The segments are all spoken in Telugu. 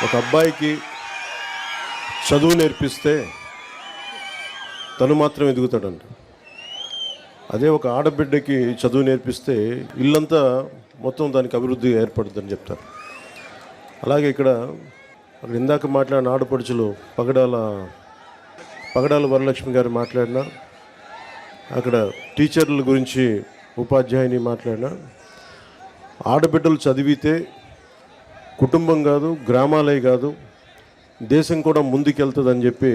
ఒక అబ్బాయికి చదువు నేర్పిస్తే తను మాత్రం ఎదుగుతాడంట. అదే ఒక ఆడబిడ్డకి చదువు నేర్పిస్తే ఇల్లంతా మొత్తం దానికి అభివృద్ధి ఏర్పడుతుందని చెప్తారు. అలాగే ఇక్కడ ఇందాక మాట్లాడిన ఆడపడుచులు పగడాల వరలక్ష్మి గారు మాట్లాడినా, అక్కడ టీచర్ల గురించి ఉపాధ్యాయుని మాట్లాడినా, ఆడబిడ్డలు చదివితే కుటుంబం కాదు, గ్రామాలే కాదు, దేశం కూడా ముందుకెళ్తుందని చెప్పి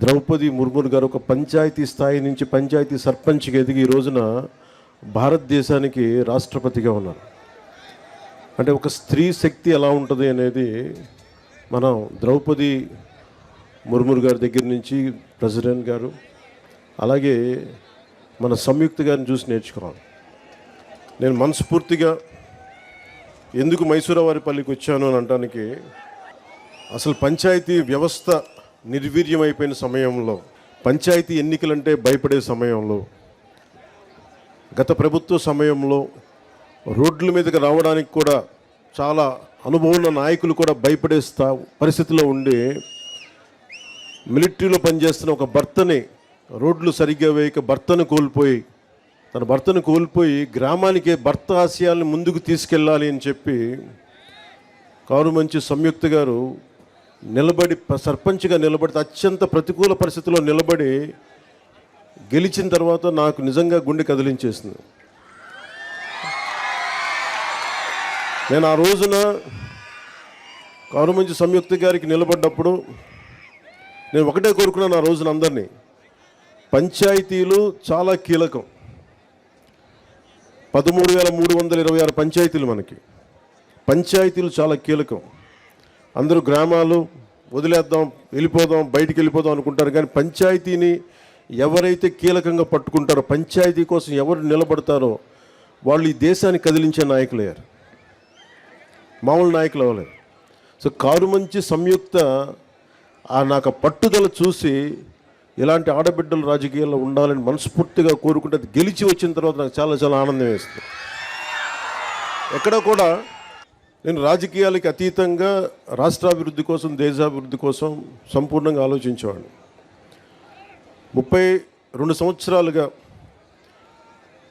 ద్రౌపది ముర్ము గారు ఒక పంచాయతీ స్థాయి నుంచి పంచాయతీ సర్పంచ్కి ఎదిగి ఈ రోజున భారతదేశానికి రాష్ట్రపతిగా ఉన్నారు. అంటే ఒక స్త్రీ శక్తి ఎలా ఉంటుంది అనేది మనం ద్రౌపది ముర్ము గారి దగ్గర నుంచి ప్రెసిడెంట్ గారు, అలాగే మన సంయుక్త గారిని చూసి నేర్చుకోవాలి. నేను మనస్ఫూర్తిగా ఎందుకు మైసూరావారిపల్లికి వచ్చాను అని అనడానికి, అసలు పంచాయతీ వ్యవస్థ నిర్వీర్యమైపోయిన సమయంలో, పంచాయతీ ఎన్నికలంటే భయపడే సమయంలో, గత ప్రభుత్వ సమయంలో రోడ్ల మీదకి రావడానికి కూడా చాలా అనుభవం ఉన్న నాయకులు కూడా భయపడే పరిస్థితిలో ఉండి మిలిటరీలో పనిచేస్తున్న ఒక భర్తని రోడ్లు సరిగ్గా వేయక తన భర్తను కోల్పోయి గ్రామానికి భర్త ఆశయాలను ముందుకు తీసుకెళ్ళాలి అని చెప్పి కారుమంచి సంయుక్త గారు నిలబడి సర్పంచ్గా నిలబడి అత్యంత ప్రతికూల పరిస్థితిలో నిలబడి గెలిచిన తర్వాత నాకు నిజంగా గుండె కదిలించేసింది. నేను ఆ రోజున కారుమంచి సంయుక్త గారికి నిలబడ్డప్పుడు నేను ఒకటే కోరుకున్నాను ఆ రోజున అందరినీ, పంచాయతీలు చాలా కీలకం. 13,326 పంచాయతీలు మనకి. పంచాయతీలు చాలా కీలకం. అందరూ గ్రామాలు వదిలేద్దాం, వెళ్ళిపోదాం, బయటికి వెళ్ళిపోదాం అనుకుంటారు, కానీ పంచాయతీని ఎవరైతే కీలకంగా పట్టుకుంటారో, పంచాయతీ కోసం ఎవరు నిలబడతారో వాళ్ళు ఈ దేశాన్ని కదిలించే నాయకులు అయ్యారు, మామూలు నాయకులు అవ్వలేదు. సో కారుమంచి సంయుక్త నాకు పట్టుదల చూసి ఇలాంటి ఆడబిడ్డలు రాజకీయాల్లో ఉండాలని మనస్ఫూర్తిగా కోరుకుంటే, అది గెలిచి వచ్చిన తర్వాత నాకు చాలా చాలా ఆనందం వేస్తుంది. ఎక్కడ కూడా నేను రాజకీయాలకి అతీతంగా రాష్ట్రాభివృద్ధి కోసం, దేశాభివృద్ధి కోసం సంపూర్ణంగా ఆలోచించేవాడిని. 32 సంవత్సరాలుగా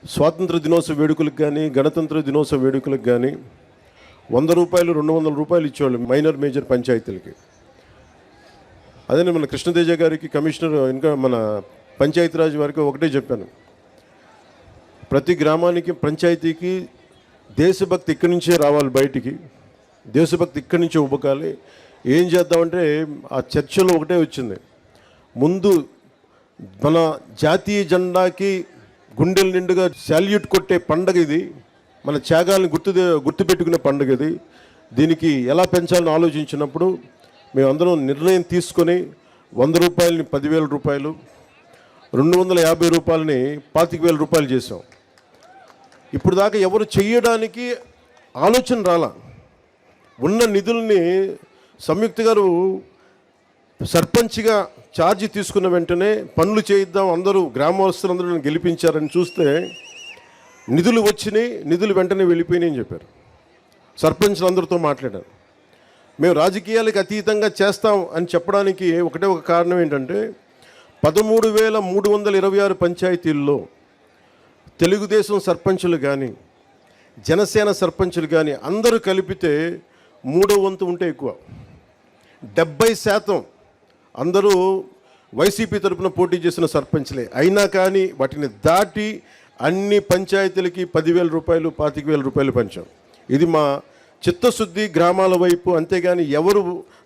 స్వాతంత్ర దినోత్సవ వేడుకలకు కానీ, గణతంత్ర దినోత్సవ వేడుకలకు కానీ 100 రూపాయలు, 200 రూపాయలు ఇచ్చేవాళ్ళు మైనర్ మేజర్ పంచాయతీలకి. అదే మన కృష్ణతేజ గారికి, కమిషనర్, ఇంకా మన పంచాయతీరాజ్ వారికి ఒకటే చెప్పాను, ప్రతి గ్రామానికి, పంచాయతీకి దేశభక్తి ఇక్కడి నుంచే రావాలి, బయటికి దేశభక్తి ఇక్కడి నుంచే ఉబ్బకాలి. ఏం చేద్దామంటే ఆ చర్చలో ఒకటే వచ్చింది, ముందు మన జాతీయ జెండాకి గుండెల నిండుగా శాల్యూట్ కొట్టే పండగ ఇది, మన త్యాగాలను గుర్తుపెట్టుకునే పండుగ ఇది. దీనికి ఎలా పెంచాలని ఆలోచించినప్పుడు మేమందరం నిర్ణయం తీసుకొని 100 రూపాయలని 10,000 రూపాయలు, 250 రూపాయలని 25,000 రూపాయలు చేసాం. ఇప్పుడు దాకా ఎవరు చెయ్యడానికి ఆలోచన రాలా. ఉన్న నిధుల్ని సంయుక్త గారు సర్పంచ్గా ఛార్జీ తీసుకున్న వెంటనే పనులు చేయిద్దాం, అందరూ గ్రామస్తులందరూ గెలిపించారని చూస్తే నిధులు వచ్చినాయి, నిధులు వెంటనే వెళ్ళిపోయినాయని చెప్పారు. సర్పంచ్లందరితో మాట్లాడారు. మేము రాజకీయాలకు అతీతంగా చేస్తాం అని చెప్పడానికి ఒకటే ఒక కారణం ఏంటంటే, 13,326 పంచాయతీల్లో తెలుగుదేశం సర్పంచులు కానీ, జనసేన సర్పంచులు కానీ అందరూ కలిపితే 3వ వంతు ఉంటే ఎక్కువ. 70% అందరూ వైసీపీ తరఫున పోటీ చేసిన సర్పంచ్లే. అయినా కానీ వాటిని దాటి అన్ని పంచాయతీలకి 10,000 రూపాయలు, 25,000 రూపాయలు పంచాం. ఇది మా చిత్తశుద్ధి గ్రామాల వైపు. అంతేగాని ఎవరు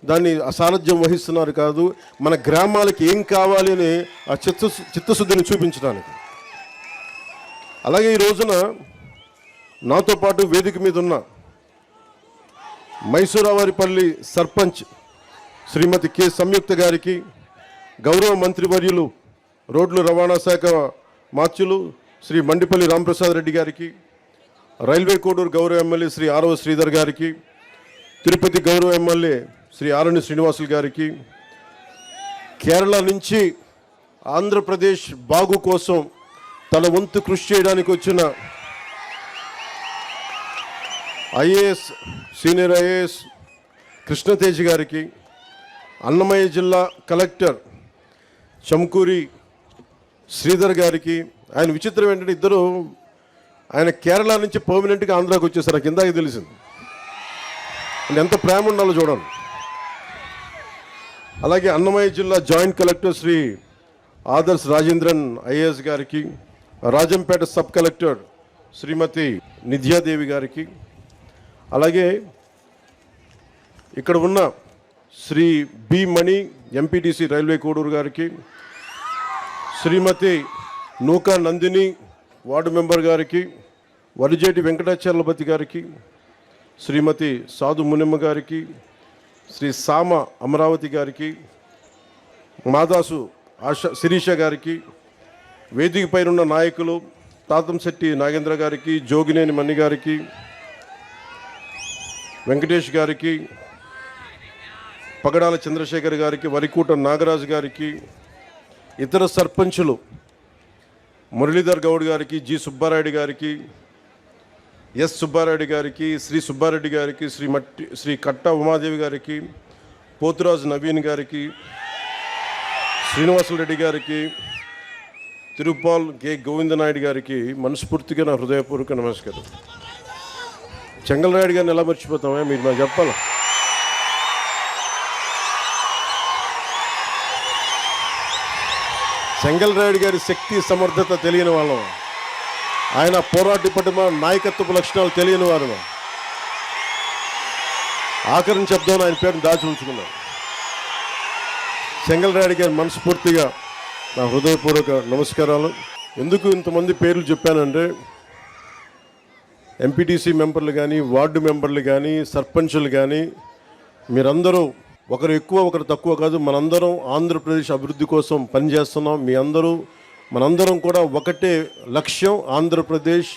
దాన్ని అసారథ్యం వహిస్తున్నారు కాదు, మన గ్రామాలకి ఏం కావాలి అని ఆ చిత్తశుద్ధిని చూపించడానికి. అలాగే ఈ రోజున నాతో పాటు వేదిక మీద ఉన్న మైసూరావారిపల్లి సర్పంచ్ శ్రీమతి కె సంయుక్త గారికి, గౌరవ మంత్రివర్యులు రోడ్లు రవాణా శాఖ మార్చులు శ్రీ మండిపల్లి రాంప్రసాద్ రెడ్డి గారికి, రైల్వే కోడూరు గౌరవ ఎమ్మెల్యే శ్రీ ఆరవ శ్రీధర్ గారికి, తిరుపతి గౌరవ ఎమ్మెల్యే శ్రీ ఆరణి శ్రీనివాసులు గారికి, కేరళ నుంచి ఆంధ్రప్రదేశ్ బాగు కోసం తన వంతు కృషి చేయడానికి వచ్చిన ఐఏఎస్, సీనియర్ ఐఏఎస్ కృష్ణతేజ్ గారికి, అన్నమయ్య జిల్లా కలెక్టర్ చంకూరి శ్రీధర్ గారికి. ఆయన విచిత్రం ఏంటంటే ఇద్దరు ఆయన కేరళ నుంచి పర్మనెంట్గా ఆంధ్రాకి వచ్చేసారు. నాకు ఇందాక తెలిసింది. ఎంత ప్రేమ ఉండాలో చూడండి. అలాగే అన్నమయ్య జిల్లా joint collector Shri Adarsh Rajendran IAS గారికి, రాజంపేట సబ్ కలెక్టర్ శ్రీమతి నిధ్యాదేవి గారికి, అలాగే ఇక్కడ ఉన్న Shri B Mani MPTC Railway Koduru గారికి, శ్రీమతి నూకా నందిని వార్డు మెంబర్ గారికి, వరిజేటి వెంకటాచలపతి గారికి, శ్రీమతి సాధు మునిమ్మ గారికి, శ్రీ సామ అమరావతి గారికి, మాదాసు శిరీష గారికి, వేదిక పైనున్న నాయకులు తాతంశెట్టి నాగేంద్ర గారికి, జోగినేని మణి గారికి, వెంకటేష్ గారికి, పగడాల చంద్రశేఖర్ గారికి, వరికూట నాగరాజు గారికి, ఇతర సర్పంచులు మురళీధర్ గౌడ్ గారికి, జి సుబ్బారెడ్డి గారికి, ఎస్ సుబ్బారెడ్డి గారికి, శ్రీ సుబ్బారెడ్డి గారికి, శ్రీ కట్ట ఉమాదేవి గారికి, పోతురాజు నవీన్ గారికి, శ్రీనివాసులరెడ్డి గారికి, తిరుపాల్ కె గోవిందనాయుడు గారికి మనస్ఫూర్తిగా నా హృదయపూర్వక నమస్కారం. చెంగల్రాయుడు గారిని ఎలా మర్చిపోతామే, మీరు నాకు చెప్పాలి. చెంగల్రాయుడు గారి శక్తి సమర్థత తెలియని వాళ్ళం, ఆయన పోరాట పటిమ నాయకత్వపు లక్షణాలు తెలియని వారు. ఆఖరిని చెప్దాం ఆయన పేరుని దాచి ఉంచుకున్నాం. చెంగల్రాయుడు గారి మనస్ఫూర్తిగా నా హృదయపూర్వక నమస్కారాలు. ఎందుకు ఇంతమంది పేర్లు చెప్పానంటే ఎంపీటీసీ మెంబర్లు కానీ, వార్డు మెంబర్లు కానీ, సర్పంచులు కానీ, మీరందరూ ఒకరు ఎక్కువ ఒకరు తక్కువ కాదు, మనందరం ఆంధ్రప్రదేశ్ అభివృద్ధి కోసం పనిచేస్తున్నాం. మనందరం కూడా ఒకటే లక్ష్యం, ఆంధ్రప్రదేశ్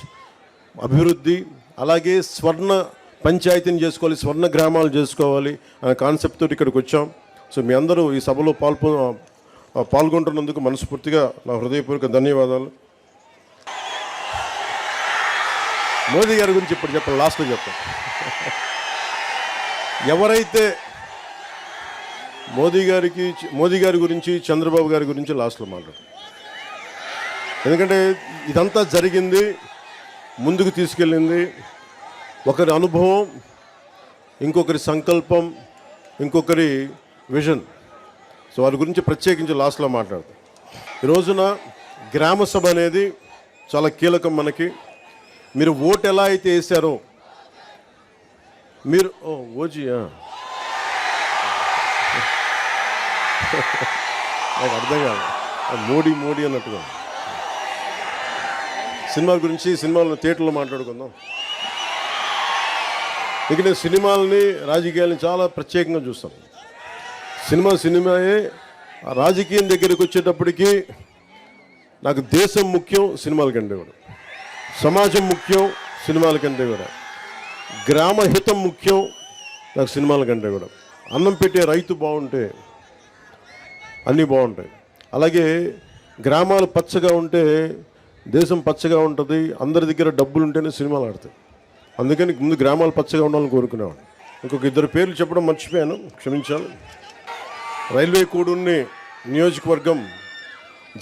అభివృద్ధి. అలాగే స్వర్ణ పంచాయతీని చేసుకోవాలి, స్వర్ణ గ్రామాలు చేసుకోవాలి అనే కాన్సెప్ట్ తోటి ఇక్కడికి వచ్చాం. సో మీ అందరూ ఈ సభలో పాల్గొంటున్నందుకు మనస్ఫూర్తిగా నా హృదయపూర్వక ధన్యవాదాలు. మోదీ గారి గురించి ఇప్పుడు చెప్పాలి, లాస్ట్లో చెప్తాను. ఎవరైతే మోదీ గారి గురించి, చంద్రబాబు గారి గురించి లాస్ట్లో మాట్లాడు. ఎందుకంటే ఇదంతా జరిగింది, ముందుకు తీసుకెళ్ళింది ఒకరి అనుభవం, ఇంకొకరి సంకల్పం, ఇంకొకరి విజన్. సో వారి గురించి ప్రత్యేకించి లాస్ట్లో మాట్లాడతాం. ఈ రోజున గ్రామ సభ అనేది చాలా కీలకం మనకి. మీరు ఓటు ఎలా అయితే వేశారో, మీరు ఓజీయా నాకు అర్థం కాదు, మోడీ అన్నట్టుగా. సినిమాల గురించి సినిమాలను థియేటర్లో మాట్లాడుకుందాం. ఇక నేను సినిమాలని, రాజకీయాలని చాలా ప్రత్యేకంగా చూస్తాను. సినిమాయే. రాజకీయం దగ్గరికి వచ్చేటప్పటికి నాకు దేశం ముఖ్యం సినిమాల కంటే కూడా, సమాజం ముఖ్యం సినిమాల కంటే కూడా, గ్రామ హితం ముఖ్యం నాకు సినిమాల కంటే కూడా. అన్నం పెట్టే రైతు బాగుంటే అన్నీ బాగుంటాయి. అలాగే గ్రామాలు పచ్చగా ఉంటే దేశం పచ్చగా ఉంటుంది. అందరి దగ్గర డబ్బులు ఉంటేనే సినిమాలు ఆడతాయి. అందుకని ముందు గ్రామాలు పచ్చగా ఉండాలని కోరుకునేవాడు. ఇంకొక ఇద్దరు పేర్లు చెప్పడం మర్చిపోయాను, క్షమించాలి. రైల్వే కోడూరుని నియోజకవర్గం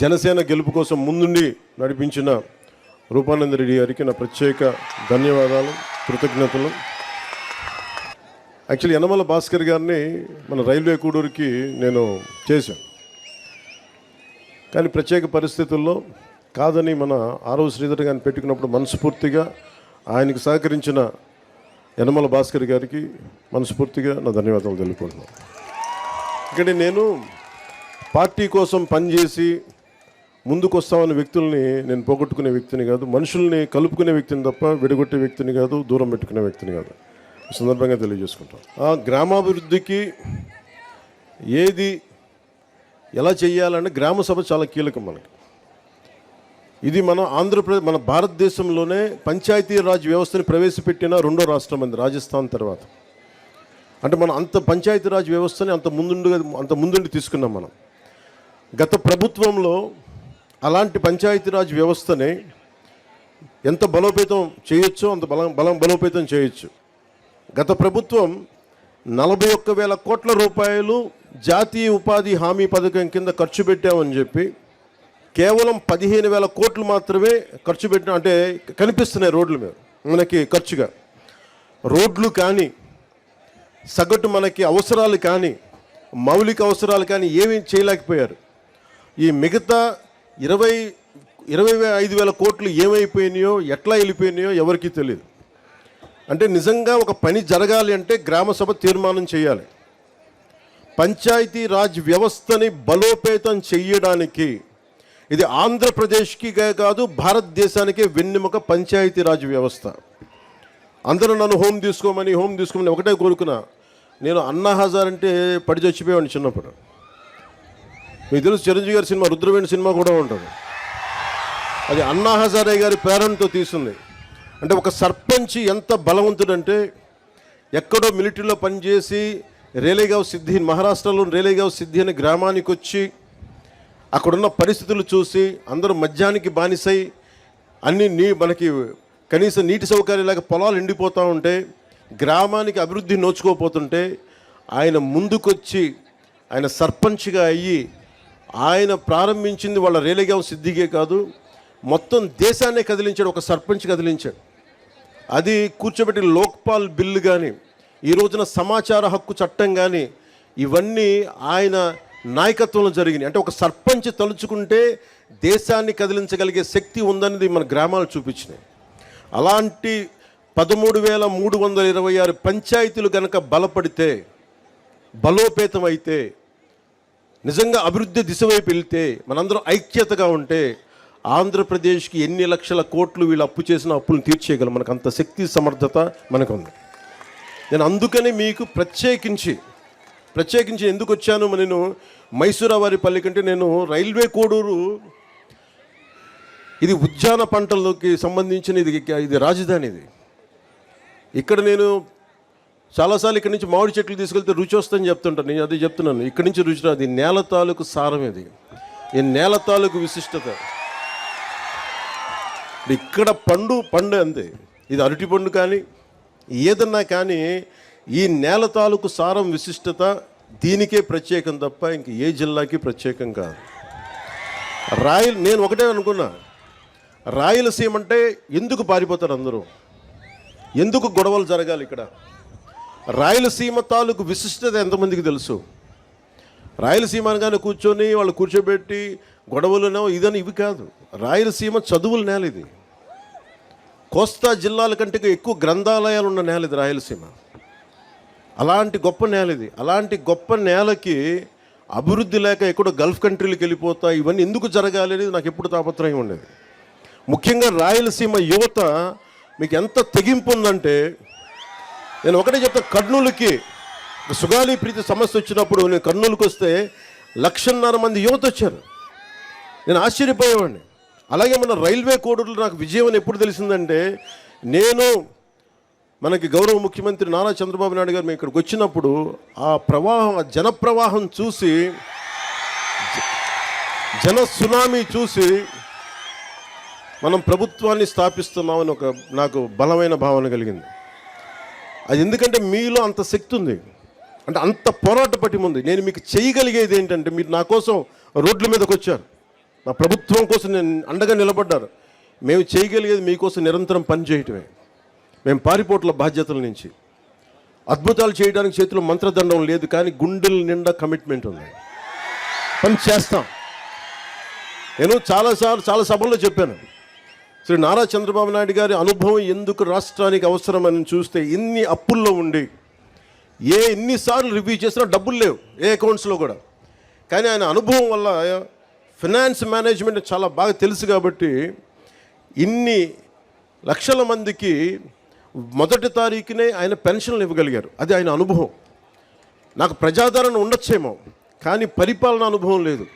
జనసేన గెలుపు కోసం ముందుండి నడిపించిన రూపానంద రెడ్డి గారికి నా ప్రత్యేక ధన్యవాదాలు, కృతజ్ఞతలు. యాక్చువల్లీ యనమల భాస్కర్ గారిని మన రైల్వే కోడూరుకి నేను చేశాను, కానీ ప్రత్యేక పరిస్థితుల్లో కాదని మన ఆరవ శ్రీధర్ గారిని పెట్టుకున్నప్పుడు మనస్ఫూర్తిగా ఆయనకు సహకరించిన యనమల భాస్కర్ గారికి మనస్ఫూర్తిగా నా ధన్యవాదాలు తెలుపుకుంటున్నాను. ఇక్కడ నేను పార్టీ కోసం పనిచేసి ముందుకు వస్తామనే వ్యక్తుల్ని నేను పోగొట్టుకునే వ్యక్తిని కాదు, మనుషుల్ని కలుపుకునే వ్యక్తిని తప్ప విడగొట్టే వ్యక్తిని కాదు, దూరం పెట్టుకునే వ్యక్తిని కాదు. ఈ సందర్భంగా తెలియజేసుకుంటాం. ఆ గ్రామాభివృద్ధికి ఏది ఎలా చేయాలంటే గ్రామ సభ చాలా కీలకం మనకి. ఇది మన ఆంధ్రప్రదేశ్, మన భారతదేశంలోనే పంచాయతీరాజ్ వ్యవస్థని ప్రవేశపెట్టిన రెండో రాష్ట్రం అంది రాజస్థాన్ తర్వాత. అంటే మనం అంత పంచాయతీరాజ్ వ్యవస్థని అంత ముందుండి తీసుకున్నాం మనం. గత ప్రభుత్వంలో అలాంటి పంచాయతీరాజ్ వ్యవస్థని ఎంత బలోపేతం చేయొచ్చో అంత బలోపేతం చేయొచ్చు. గత ప్రభుత్వం 41,000 కోట్ల రూపాయలు జాతీయ ఉపాధి హామీ పథకం కింద ఖర్చు పెట్టామని చెప్పి కేవలం 15,000 కోట్లు మాత్రమే ఖర్చు పెట్టిన, అంటే కనిపిస్తున్నాయి రోడ్ల మీద మనకి ఖర్చుగా. రోడ్లు కానీ, సగటు మనకి అవసరాలు కానీ, మౌలిక అవసరాలు కానీ ఏమీ చేయలేకపోయారు. ఈ మిగతా 25,000 కోట్లు ఏమైపోయినాయో, ఎట్లా వెళ్ళిపోయినాయో ఎవరికీ తెలియదు. అంటే నిజంగా ఒక పని జరగాలి అంటే గ్రామ సభ తీర్మానం చేయాలి. పంచాయతీ రాజ్ వ్యవస్థని బలోపేతం చేయడానికి ఇది ఆంధ్రప్రదేశ్కి కాదు, భారతదేశానికే వెన్నెముక పంచాయతీ రాజ్ వ్యవస్థ. అందరూ నన్ను హోమ్ తీసుకోమని ఒకటే కోరుకున్నా. నేను అన్నా హజార్ అంటే పడి చచ్చిపోయాను చిన్నప్పుడు. మీకు తెలుసు, చిరంజీవి గారి సినిమా రుద్రవేణి సినిమా కూడా ఉంటుంది. అది అన్నా హజారే గారి ప్రేరణతో తీసింది. అంటే ఒక సర్పంచ్ ఎంత బలవంతుడంటే, ఎక్కడో మిలిటరీలో పనిచేసి రేలేగావ్ సిద్ధి, మహారాష్ట్రలో రేలేగావ్ సిద్ధి అనే గ్రామానికి వచ్చి అక్కడున్న పరిస్థితులు చూసి అందరూ మద్యానికి బానిసై మనకి కనీసం నీటి సౌకర్యం లేక పొలాలు ఎండిపోతూ ఉంటే, గ్రామానికి అభివృద్ధి నోచుకోపోతుంటే ఆయన ముందుకొచ్చి ఆయన సర్పంచ్గా అయ్యి ఆయన ప్రారంభించింది వాళ్ళ రేలేగావ్ సిద్ధిగే కాదు, మొత్తం దేశాన్నే కదిలించాడు. ఒక సర్పంచ్ కదిలించాడు. అది కూర్చోబెట్టి లోక్పాల్ బిల్లు కానీ, ఈ రోజున సమాచార హక్కు చట్టం కానీ, ఇవన్నీ ఆయన నాయకత్వంలో జరిగినాయి. అంటే ఒక సర్పంచ్ తలుచుకుంటే దేశాన్ని కదిలించగలిగే శక్తి ఉందనేది మన గ్రామాలు చూపించినాయి. అలాంటి 13,326 పంచాయతీలు కనుక బలపడితే, బలోపేతం అయితే, నిజంగా అభివృద్ధి దిశ వైపు వెళ్తే, మనందరం ఐక్యతగా ఉంటే ఆంధ్రప్రదేశ్కి ఎన్ని లక్షల కోట్లు వీళ్ళు అప్పు చేసిన అప్పులను తీర్చేయగలం. మనకు అంత శక్తి సమర్థత మనకు ఉంది. నేను అందుకని మీకు ప్రత్యేకించి ఎందుకు వచ్చాను, నేను మైసూరావారిపల్లి కంటే నేను రైల్వే కోడూరు, ఇది ఉద్యాన పంటలకి సంబంధించిన ఇది రాజధాని. ఇది ఇక్కడ నేను చాలాసార్లు ఇక్కడి నుంచి మామిడి చెట్లు తీసుకెళ్తే రుచి వస్తుందని చెప్తుంటాను. నేను అదే చెప్తున్నాను, ఇక్కడి నుంచి రుచి రాదు. ఈ నేల తాలూకు సారం ఇది, ఈ నేల తాలూకు విశిష్టత. ఇక్కడ పండు అంతే. ఇది అరటి పండు కానీ ఏదన్నా కానీ ఈ నేల తాలూకు సారం, విశిష్టత దీనికే ప్రత్యేకం తప్ప ఇంక ఏ జిల్లాకి ప్రత్యేకం కాదు. నేను ఒకటే అనుకున్నా, రాయలసీమ అంటే ఎందుకు పారిపోతారు అందరూ, ఎందుకు గొడవలు జరగాలి ఇక్కడ? రాయలసీమ తాలూకు విశిష్టత ఎంతమందికి తెలుసు? రాయలసీమ అనగానే కూర్చొని వాళ్ళు కూర్చోబెట్టి గొడవలునో ఇదని ఇవి కాదు. రాయలసీమ చదువుల నేల ఇది. కోస్తా జిల్లాల కంటే ఎక్కువ గ్రంథాలయాలు ఉన్న నేల ఇది రాయలసీమ. అలాంటి గొప్ప నేల ఇది. అలాంటి గొప్ప నేలకి అభివృద్ధి లేక ఎక్కడో గల్ఫ్ కంట్రీలకు వెళ్ళిపోతా ఇవన్నీ ఎందుకు జరగాలి అనేది నాకు ఎప్పుడు తాపత్రయం ఉండేది. ముఖ్యంగా రాయలసీమ యువత మీకు ఎంత తెగింపు ఉందంటే, నేను ఒకటే చెప్తా, కర్నూలుకి సుగాలి ప్రీతి సమస్య వచ్చినప్పుడు నేను కర్నూలుకి వస్తే 1,50,000 మంది యువత వచ్చారు. నేను ఆశ్చర్యపోయేవాడిని. అలాగే మన రైల్వే కోడూరులో నాకు విజయం అని ఎప్పుడు తెలిసిందంటే, నేను మనకి గౌరవ ముఖ్యమంత్రి నారా చంద్రబాబు నాయుడు గారు మేము ఇక్కడికి వచ్చినప్పుడు ఆ ప్రవాహం, ఆ జన ప్రవాహం చూసి, జన సునామీ చూసి మనం ప్రభుత్వాన్ని స్థాపిస్తున్నామని నాకు బలమైన భావన కలిగింది. అది ఎందుకంటే మీలో అంత శక్తి ఉంది, అంటే అంత పోరాట పటిమ ఉంది. నేను మీకు చేయగలిగేది ఏంటంటే, మీరు నా కోసం రోడ్ల మీదకి వచ్చారు, నా ప్రభుత్వం కోసం నేను అండగా నిలబడ్డారు. మేము చేయగలిగేది మీకోసం నిరంతరం పనిచేయటమే. మేము పారిపోట్ల బాధ్యతల నుంచి అద్భుతాలు చేయడానికి చేతిలో మంత్రదండం లేదు, కానీ గుండెల నిండా కమిట్మెంట్ ఉంది. పని చేస్తాం. నేను చాలా సభల్లో చెప్పాను, శ్రీ నారా చంద్రబాబు నాయుడు గారి అనుభవం ఎందుకు రాష్ట్రానికి అవసరమని చూస్తే, ఇన్ని అప్పుల్లో ఉండి ఎన్నిసార్లు రివ్యూ చేసినా డబ్బులు లేవు ఏ అకౌంట్స్లో కూడా. కానీ ఆయన అనుభవం వల్ల ఫినాన్స్ మేనేజ్మెంట్ చాలా బాగా తెలుసు కాబట్టి ఇన్ని లక్షల మందికి మొదటి తారీఖునే ఆయన పెన్షన్లు ఇవ్వగలిగారు. అది ఆయన అనుభవం. నాకు ప్రజాదరణ ఉండొచ్చేమో, కానీ పరిపాలన అనుభవం లేదు.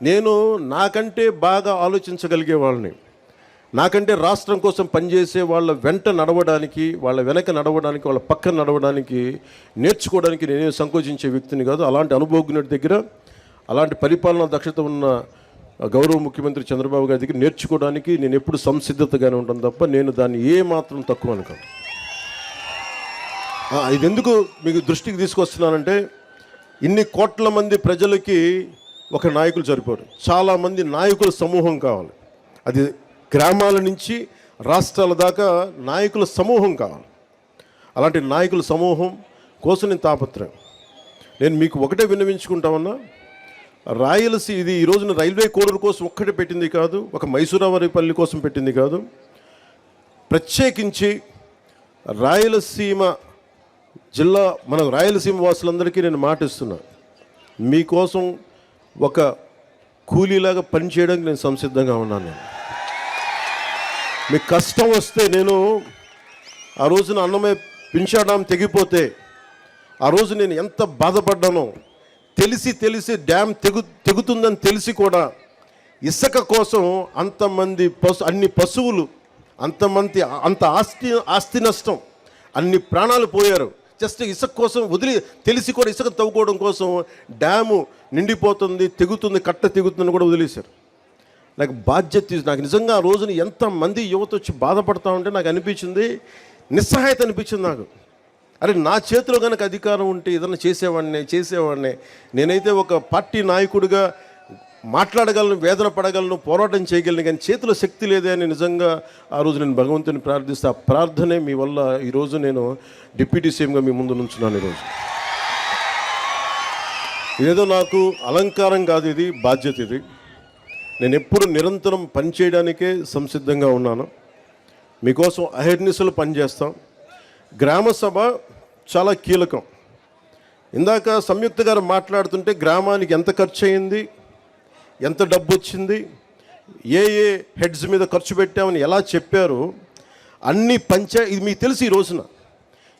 నేను నాకంటే బాగా ఆలోచించగలిగే వాళ్ళని, నాకంటే రాష్ట్రం కోసం పనిచేసే వాళ్ళ వెంట నడవడానికి, వాళ్ళ వెనక నడవడానికి, వాళ్ళ పక్కన నడవడానికి, నేర్చుకోవడానికి నేనే సంకోచించే వ్యక్తిని కాదు. అలాంటి అనుభవజ్ఞుడి దగ్గర, అలాంటి పరిపాలనా దక్షత ఉన్న గౌరవ ముఖ్యమంత్రి చంద్రబాబు గారి దగ్గర నేర్చుకోవడానికి నేను ఎప్పుడు సంసిద్ధతగానే ఉంటాను తప్ప నేను దాన్ని ఏ మాత్రం తక్కువ అనుకోను. ఇది ఎందుకు మీకు దృష్టికి తీసుకొస్తున్నానంటే, ఇన్ని కోట్ల మంది ప్రజలకి ఒక నాయకులు సరిపోరు. చాలామంది నాయకుల సమూహం కావాలి. అది గ్రామాల నుంచి రాష్ట్రాల దాకా నాయకుల సమూహం కావాలి. అలాంటి నాయకుల సమూహం కోసం నేను తాపత్రయం. నేను మీకు ఒకటే విన్నవించుకుంటామన్నా, ఇది ఈ రోజున రైల్వే కోడూరు కోసం ఒక్కటే పెట్టింది కాదు, ఒక మైసూరావారిపల్లి కోసం పెట్టింది కాదు. ప్రత్యేకించి రాయలసీమ జిల్లా, మన రాయలసీమ వాసులందరికీ నేను మాటిస్తున్నా, మీకోసం ఒక కూలీలాగా పనిచేయడానికి నేను సంసిద్ధంగా ఉన్నాను. మీకు కష్టం వస్తే, నేను ఆ రోజున అన్నమయ్య పింఛా డ్యామ్ తెగిపోతే ఆ రోజు నేను ఎంత బాధపడ్డానో, తెలిసి డ్యామ్ తెగుతుందని తెలిసి కూడా ఇసుక కోసం అంతమంది అన్ని పశువులు, అంత ఆస్తి నష్టం, అన్ని ప్రాణాలు పోయారు జస్ట్ ఇసుక కోసం. తెలిసి కూడా ఇసుక తవ్వుకోవడం కోసం డ్యాము నిండిపోతుంది, తెగుతుంది, కట్ట తెగుతుందని కూడా వదిలేశారు. నాకు బాధ్యత, నాకు నిజంగా ఆ రోజున ఎంతమంది యువత వచ్చి బాధపడతా ఉంటే నాకు అనిపించింది, నిస్సహాయత అనిపించింది నాకు. అరే, నా చేతిలో కనుక అధికారం ఉంటే ఏదన్నా చేసేవాడిని. నేనైతే ఒక పార్టీ నాయకుడిగా మాట్లాడగలను, వేదన పడగలను, పోరాటం చేయగలను, కానీ చేతిలో శక్తి లేదే అని నిజంగా ఆ రోజు నేను భగవంతుని ప్రార్థిస్తే, ఆ ప్రార్థనే మీ వల్ల ఈరోజు నేను డిప్యూటీ సీఎంగా మీ ముందు నుంచున్నాను. ఈరోజు ఇదేదో నాకు అలంకారం కాదు, ఇది బాధ్యత. ఇది నేను ఎప్పుడు నిరంతరం పనిచేయడానికే సంసిద్ధంగా ఉన్నాను. మీకోసం అహర్నిశలు పనిచేస్తాం. గ్రామ సభ చాలా కీలకం. ఇందాక సంయుక్త గారు మాట్లాడుతుంటే గ్రామానికి ఎంత ఖర్చు అయింది, ఎంత డబ్బు వచ్చింది, ఏ హెడ్స్ మీద ఖర్చు పెట్టామని ఎలా చెప్పారు, అన్ని ఇది మీకు తెలిసి ఈ రోజున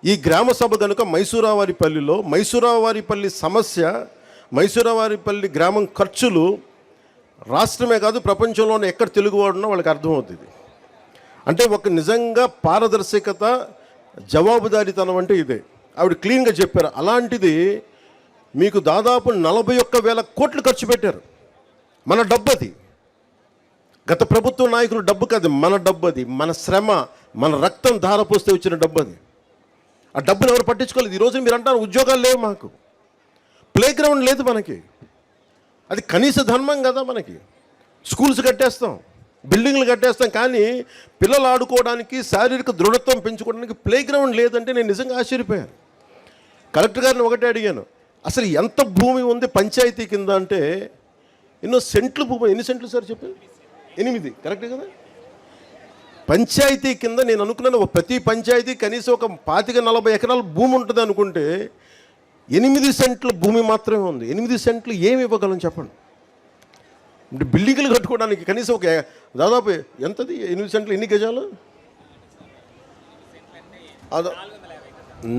ఈ గ్రామ సభ కనుక మైసూరావారిపల్లి సమస్య, మైసూరావారిపల్లి గ్రామం ఖర్చులు రాష్ట్రమే కాదు ప్రపంచంలోనే ఎక్కడ తెలుగువాడున్నా వాళ్ళకి అర్థమవుతుంది. అంటే ఒక నిజంగా పారదర్శకత, జవాబుదారీతనం అంటే ఇదే. ఆవిడ క్లీన్గా చెప్పారు. అలాంటిది మీకు దాదాపు 41,000 కోట్లు ఖర్చు పెట్టారు. మన డబ్బు అది, గత ప్రభుత్వ నాయకులు డబ్బు కాదు, మన డబ్బు అది, మన శ్రమ, మన రక్తం ధారపోస్తే వచ్చిన డబ్బు అది. ఆ డబ్బును ఎవరు పట్టించుకోలేదు. ఈరోజు మీరు అంటారు ఉద్యోగాలు లేవు, మాకు ప్లే గ్రౌండ్ లేదు, మనకి అది కనీస ధర్మం కదా. మనకి స్కూల్స్ కట్టేస్తాం, బిల్డింగ్లు కట్టేస్తాం, కానీ పిల్లలు ఆడుకోవడానికి, శారీరక దృఢత్వం పెంచుకోవడానికి ప్లే గ్రౌండ్ లేదంటే నేను నిజంగా ఆశ్చర్యపోయాను. కలెక్టర్ గారిని ఒకటే అడిగాను, అసలు ఎంత భూమి ఉంది పంచాయతీ కింద అంటే, ఎన్నో సెంట్లు భూమి. ఎన్ని సెంట్లు సార్ చెప్పారు? 8, కరెక్టే కదా. పంచాయతీ కింద నేను అనుకున్నాను ప్రతి పంచాయతీ కనీసం ఒక 25-40 ఎకరాల భూమి ఉంటుంది అనుకుంటే 8 సెంట్ల భూమి మాత్రమే ఉంది. 8 సెంట్లు ఏమి ఇవ్వగలను చెప్పండి. బిల్డింగ్లు కట్టుకోవడానికి కనీసం ఒక దాదాపు ఎంతది 8 సెంట్లు ఎన్ని గజాలు?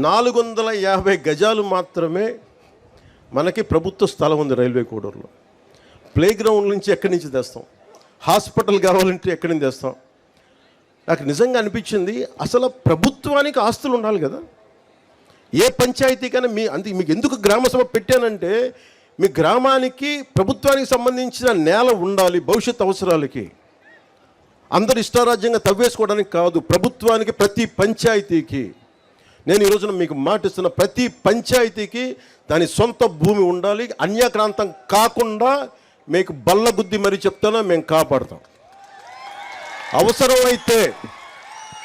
450 గజాలు మాత్రమే మనకి ప్రభుత్వ స్థలం ఉంది రైల్వే కోడూరులో. ప్లే గ్రౌండ్ నుంచి ఎక్కడి నుంచి తెస్తాం? హాస్పిటల్ కావాలంటే ఎక్కడి నుంచి తెస్తాం? నాకు నిజంగా అనిపించింది, అసలు ప్రభుత్వానికి ఆస్తులు ఉండాలి కదా. ఏ పంచాయతీకైనా మీకు ఎందుకు గ్రామ సభ పెట్టానంటే, మీ గ్రామానికి ప్రభుత్వానికి సంబంధించిన నేల ఉండాలి భవిష్యత్ అవసరాలకి. అందరు ఇష్టారాజ్యంగా తవ్వేసుకోవడానికి కాదు, ప్రభుత్వానికి ప్రతి పంచాయతీకి. నేను ఈరోజున మీకు మాటిస్తున్న, ప్రతి పంచాయతీకి దాని సొంత భూమి ఉండాలి. అన్యాక్రాంతం కాకుండా మీకు బల్లగుద్ది మరీ చెప్తానో మేము కాపాడుతాం. అవసరమైతే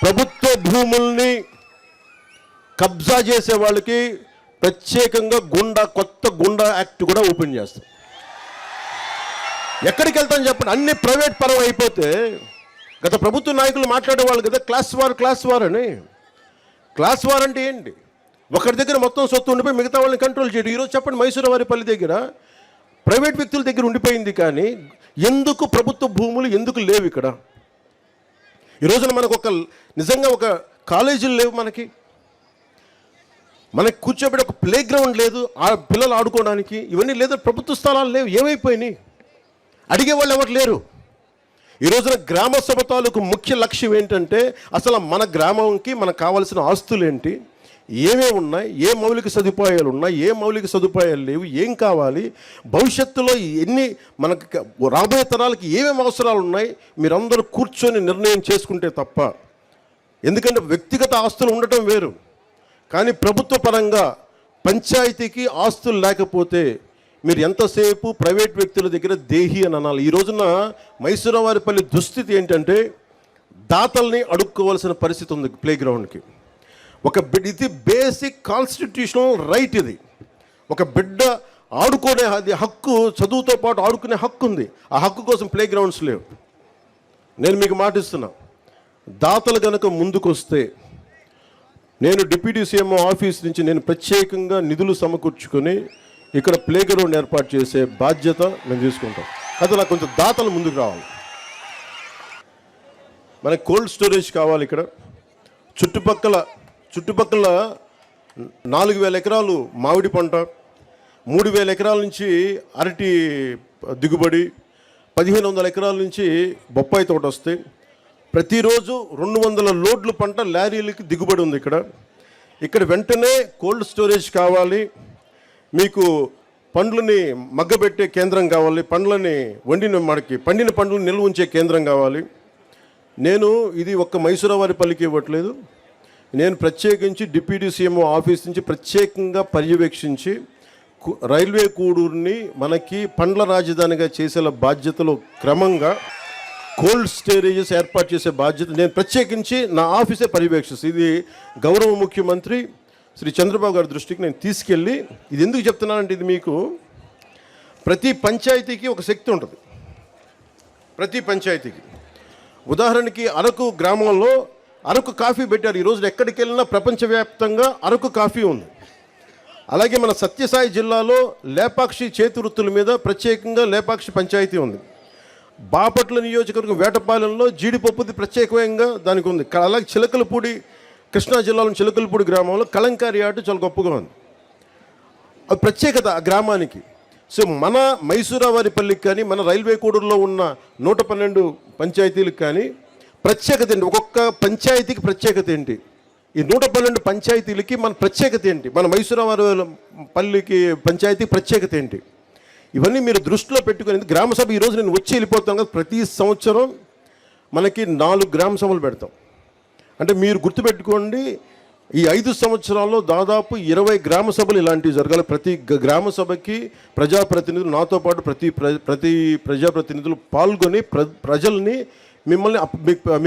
ప్రభుత్వ భూముల్ని కబ్జా చేసే వాళ్ళకి ప్రత్యేకంగా కొత్త గుండా యాక్ట్ కూడా ఓపెన్ చేస్తాం. ఎక్కడికి వెళ్తాను చెప్పండి? అన్ని ప్రైవేట్ పరం అయిపోతే, గత ప్రభుత్వ నాయకులు మాట్లాడేవాళ్ళు కదా క్లాస్ వార్ అని. క్లాస్ వార్ అంటే ఏంటి? ఒకరి దగ్గర మొత్తం సొత్తు ఉండిపోయి మిగతా వాళ్ళని కంట్రోల్ చేయడం. ఈరోజు చెప్పండి, మైసూరావారిపల్లి దగ్గర ప్రైవేట్ వ్యక్తుల దగ్గర ఉండిపోయింది, కానీ ఎందుకు ప్రభుత్వ భూములు ఎందుకు లేవు ఇక్కడ? ఈరోజున మనకు నిజంగా ఒక కాలేజీలు లేవు, మనకి కూర్చోబెట్టి ఒక ప్లే గ్రౌండ్ లేదు, పిల్లలు ఆడుకోవడానికి ఇవన్నీ లేదు, ప్రభుత్వ స్థలాలు లేవు. ఏమైపోయినాయి? అడిగేవాళ్ళు ఎవరు లేరు. ఈ రోజున గ్రామ సభ తాలూకు ముఖ్య లక్ష్యం ఏంటంటే, అసలు మన గ్రామంకి మనకు కావాల్సిన ఆస్తులు ఏంటి, ఏమేమి ఉన్నాయి, ఏ మౌలిక సదుపాయాలు ఉన్నాయి, ఏ మౌలిక సదుపాయాలు లేవు, ఏం కావాలి, భవిష్యత్తులో మనకు రాబోయే తరాలకి ఏమేమి అవసరాలు ఉన్నాయి, మీరందరూ కూర్చొని నిర్ణయం చేసుకుంటే తప్ప. ఎందుకంటే వ్యక్తిగత ఆస్తులు ఉండటం వేరు, కానీ ప్రభుత్వ పరంగా పంచాయతీకి ఆస్తులు లేకపోతే మీరు ఎంతసేపు ప్రైవేట్ వ్యక్తుల దగ్గర దేహి అని అనాలి. ఈ రోజున మైసూరావారిపల్లి దుస్థితి ఏంటంటే దాతల్ని అడుక్కోవాల్సిన పరిస్థితి ఉంది ప్లే గ్రౌండ్కి. ఇది బేసిక్ కాన్స్టిట్యూషనల్ రైట్. ఇది ఒక బిడ్డ ఆడుకునే హక్కు, చదువుతో పాటు ఆడుకునే హక్కు ఉంది. ఆ హక్కు కోసం ప్లే గ్రౌండ్స్ లేవు. నేను మీకు మాటిస్తున్నా, దాతలు కనుక ముందుకు వస్తే నేను డిప్యూటీ సీఎం ఆఫీస్ నుంచి నేను ప్రత్యేకంగా నిధులు సమకూర్చుకొని ఇక్కడ ప్లే గ్రౌండ్ ఏర్పాటు చేసే బాధ్యత మేము తీసుకుంటాం. అది నాకు కొంచెం దాతలు ముందుకు రావాలి. మనకి కోల్డ్ స్టోరేజ్ కావాలి. ఇక్కడ చుట్టుపక్కల 4,000 ఎకరాలు మామిడి పంట, 3,000 ఎకరాల నుంచి అరటి దిగుబడి, 1,500 ఎకరాల నుంచి బొప్పాయి తోట వస్తాయి. ప్రతిరోజు 200 లోడ్లు పంట లారీలకి దిగుబడి ఉంది ఇక్కడ వెంటనే కోల్డ్ స్టోరేజ్ కావాలి. మీకు పండ్లని మగ్గబెట్టే కేంద్రం కావాలి. పండ్లని పండిన పండ్లను నిల్వ ఉంచే కేంద్రం కావాలి. నేను ఇది ఒక్క మైసూరావారిపల్లికి ఇవ్వట్లేదు. నేను ప్రత్యేకించి డిప్యూటీ సీఎం ఆఫీస్ నుంచి ప్రత్యేకంగా పర్యవేక్షించి రైల్వే కూడూరుని మనకి పండ్ల రాజధానిగా చేసే బాధ్యతలో క్రమంగా కోల్డ్ స్టోరేజెస్ ఏర్పాటు చేసే బాధ్యత నేను ప్రత్యేకించి నా ఆఫీసే పర్యవేక్షిస్తాను. ఇది గౌరవ ముఖ్యమంత్రి శ్రీ చంద్రబాబు గారి దృష్టికి నేను తీసుకెళ్ళి, ఇది ఎందుకు చెప్తున్నానంటే ఇది మీకు ప్రతి పంచాయతీకి ఒక శక్తి ఉంటుంది. ప్రతి పంచాయతీకి ఉదాహరణకి అరకు గ్రామంలో అరకు కాఫీ పెట్టారు. ఈరోజు ఎక్కడికి వెళ్ళినా ప్రపంచవ్యాప్తంగా అరకు కాఫీ ఉంది. అలాగే మన సత్యసాయి జిల్లాలో లేపాక్షి చేతి వృత్తుల మీద ప్రత్యేకంగా లేపాక్షి పంచాయతీ ఉంది. బాపట్ల నియోజకవర్గం వేటపాలెంలో జీడిపప్పుది ప్రత్యేకంగా దానికి ఉంది. అలాగే చిలకలపూడి, కృష్ణా జిల్లాలోని చిలకలపూడి గ్రామంలో కలంకారీ ఆట చాలా గొప్పగా ఉంది. అది ప్రత్యేకత ఆ గ్రామానికి. సో మన మైసూరావారిపల్లికి కానీ మన రైల్వే కోడూరులో ఉన్న 112 పంచాయతీలకు కానీ ప్రత్యేకత ఏంటి? ఒక్కొక్క పంచాయతీకి ప్రత్యేకత ఏంటి? ఈ 112 పంచాయతీలకి మన ప్రత్యేకత ఏంటి? మన మైసూరావారిపల్లికి పంచాయతీ ప్రత్యేకత ఏంటి? ఇవన్నీ మీరు దృష్టిలో పెట్టుకుని గ్రామ సభ ఈరోజు నేను వచ్చి వెళ్ళిపోతాను కదా. ప్రతి సంవత్సరం మనకి 4 గ్రామ సభలు పెడతాం. అంటే మీరు గుర్తుపెట్టుకోండి, ఈ 5 సంవత్సరాల్లో దాదాపు 20 గ్రామ సభలు ఇలాంటివి జరగాలి. ప్రతి గ్రామ సభకి ప్రజాప్రతినిధులు, నాతో పాటు ప్రతి ప్రజాప్రతినిధులు పాల్గొని ప్రజల్ని మిమ్మల్ని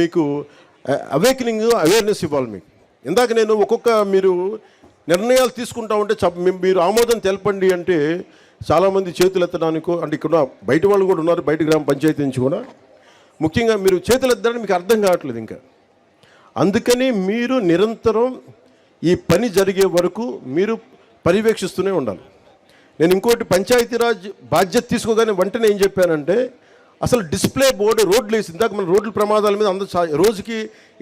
మీకు అవేర్నెస్ ఇవ్వాలి. మీకు ఇందాక నేను మీరు నిర్ణయాలు తీసుకుంటా ఉంటే మీరు ఆమోదం తెలపండి అంటే చాలామంది చేతులు ఎత్తడానికో, అంటే ఇక్కడ బయట వాళ్ళు కూడా ఉన్నారు, బయట గ్రామ పంచాయతీ నుంచి కూడా. ముఖ్యంగా మీరు చేతులు ఎత్తడానికి మీకు అర్థం కావట్లేదు ఇంకా. అందుకని మీరు నిరంతరం ఈ పని జరిగే వరకు మీరు పర్యవేక్షిస్తూనే ఉండాలి. నేను ఇంకోటి పంచాయతీరాజ్ బాధ్యత తీసుకోగానే వెంటనే ఏం చెప్పానంటే, అసలు డిస్ప్లే బోర్డు రోడ్లు వేసి, ఇందాక మన రోడ్ల ప్రమాదాల మీద అందరూ రోజుకి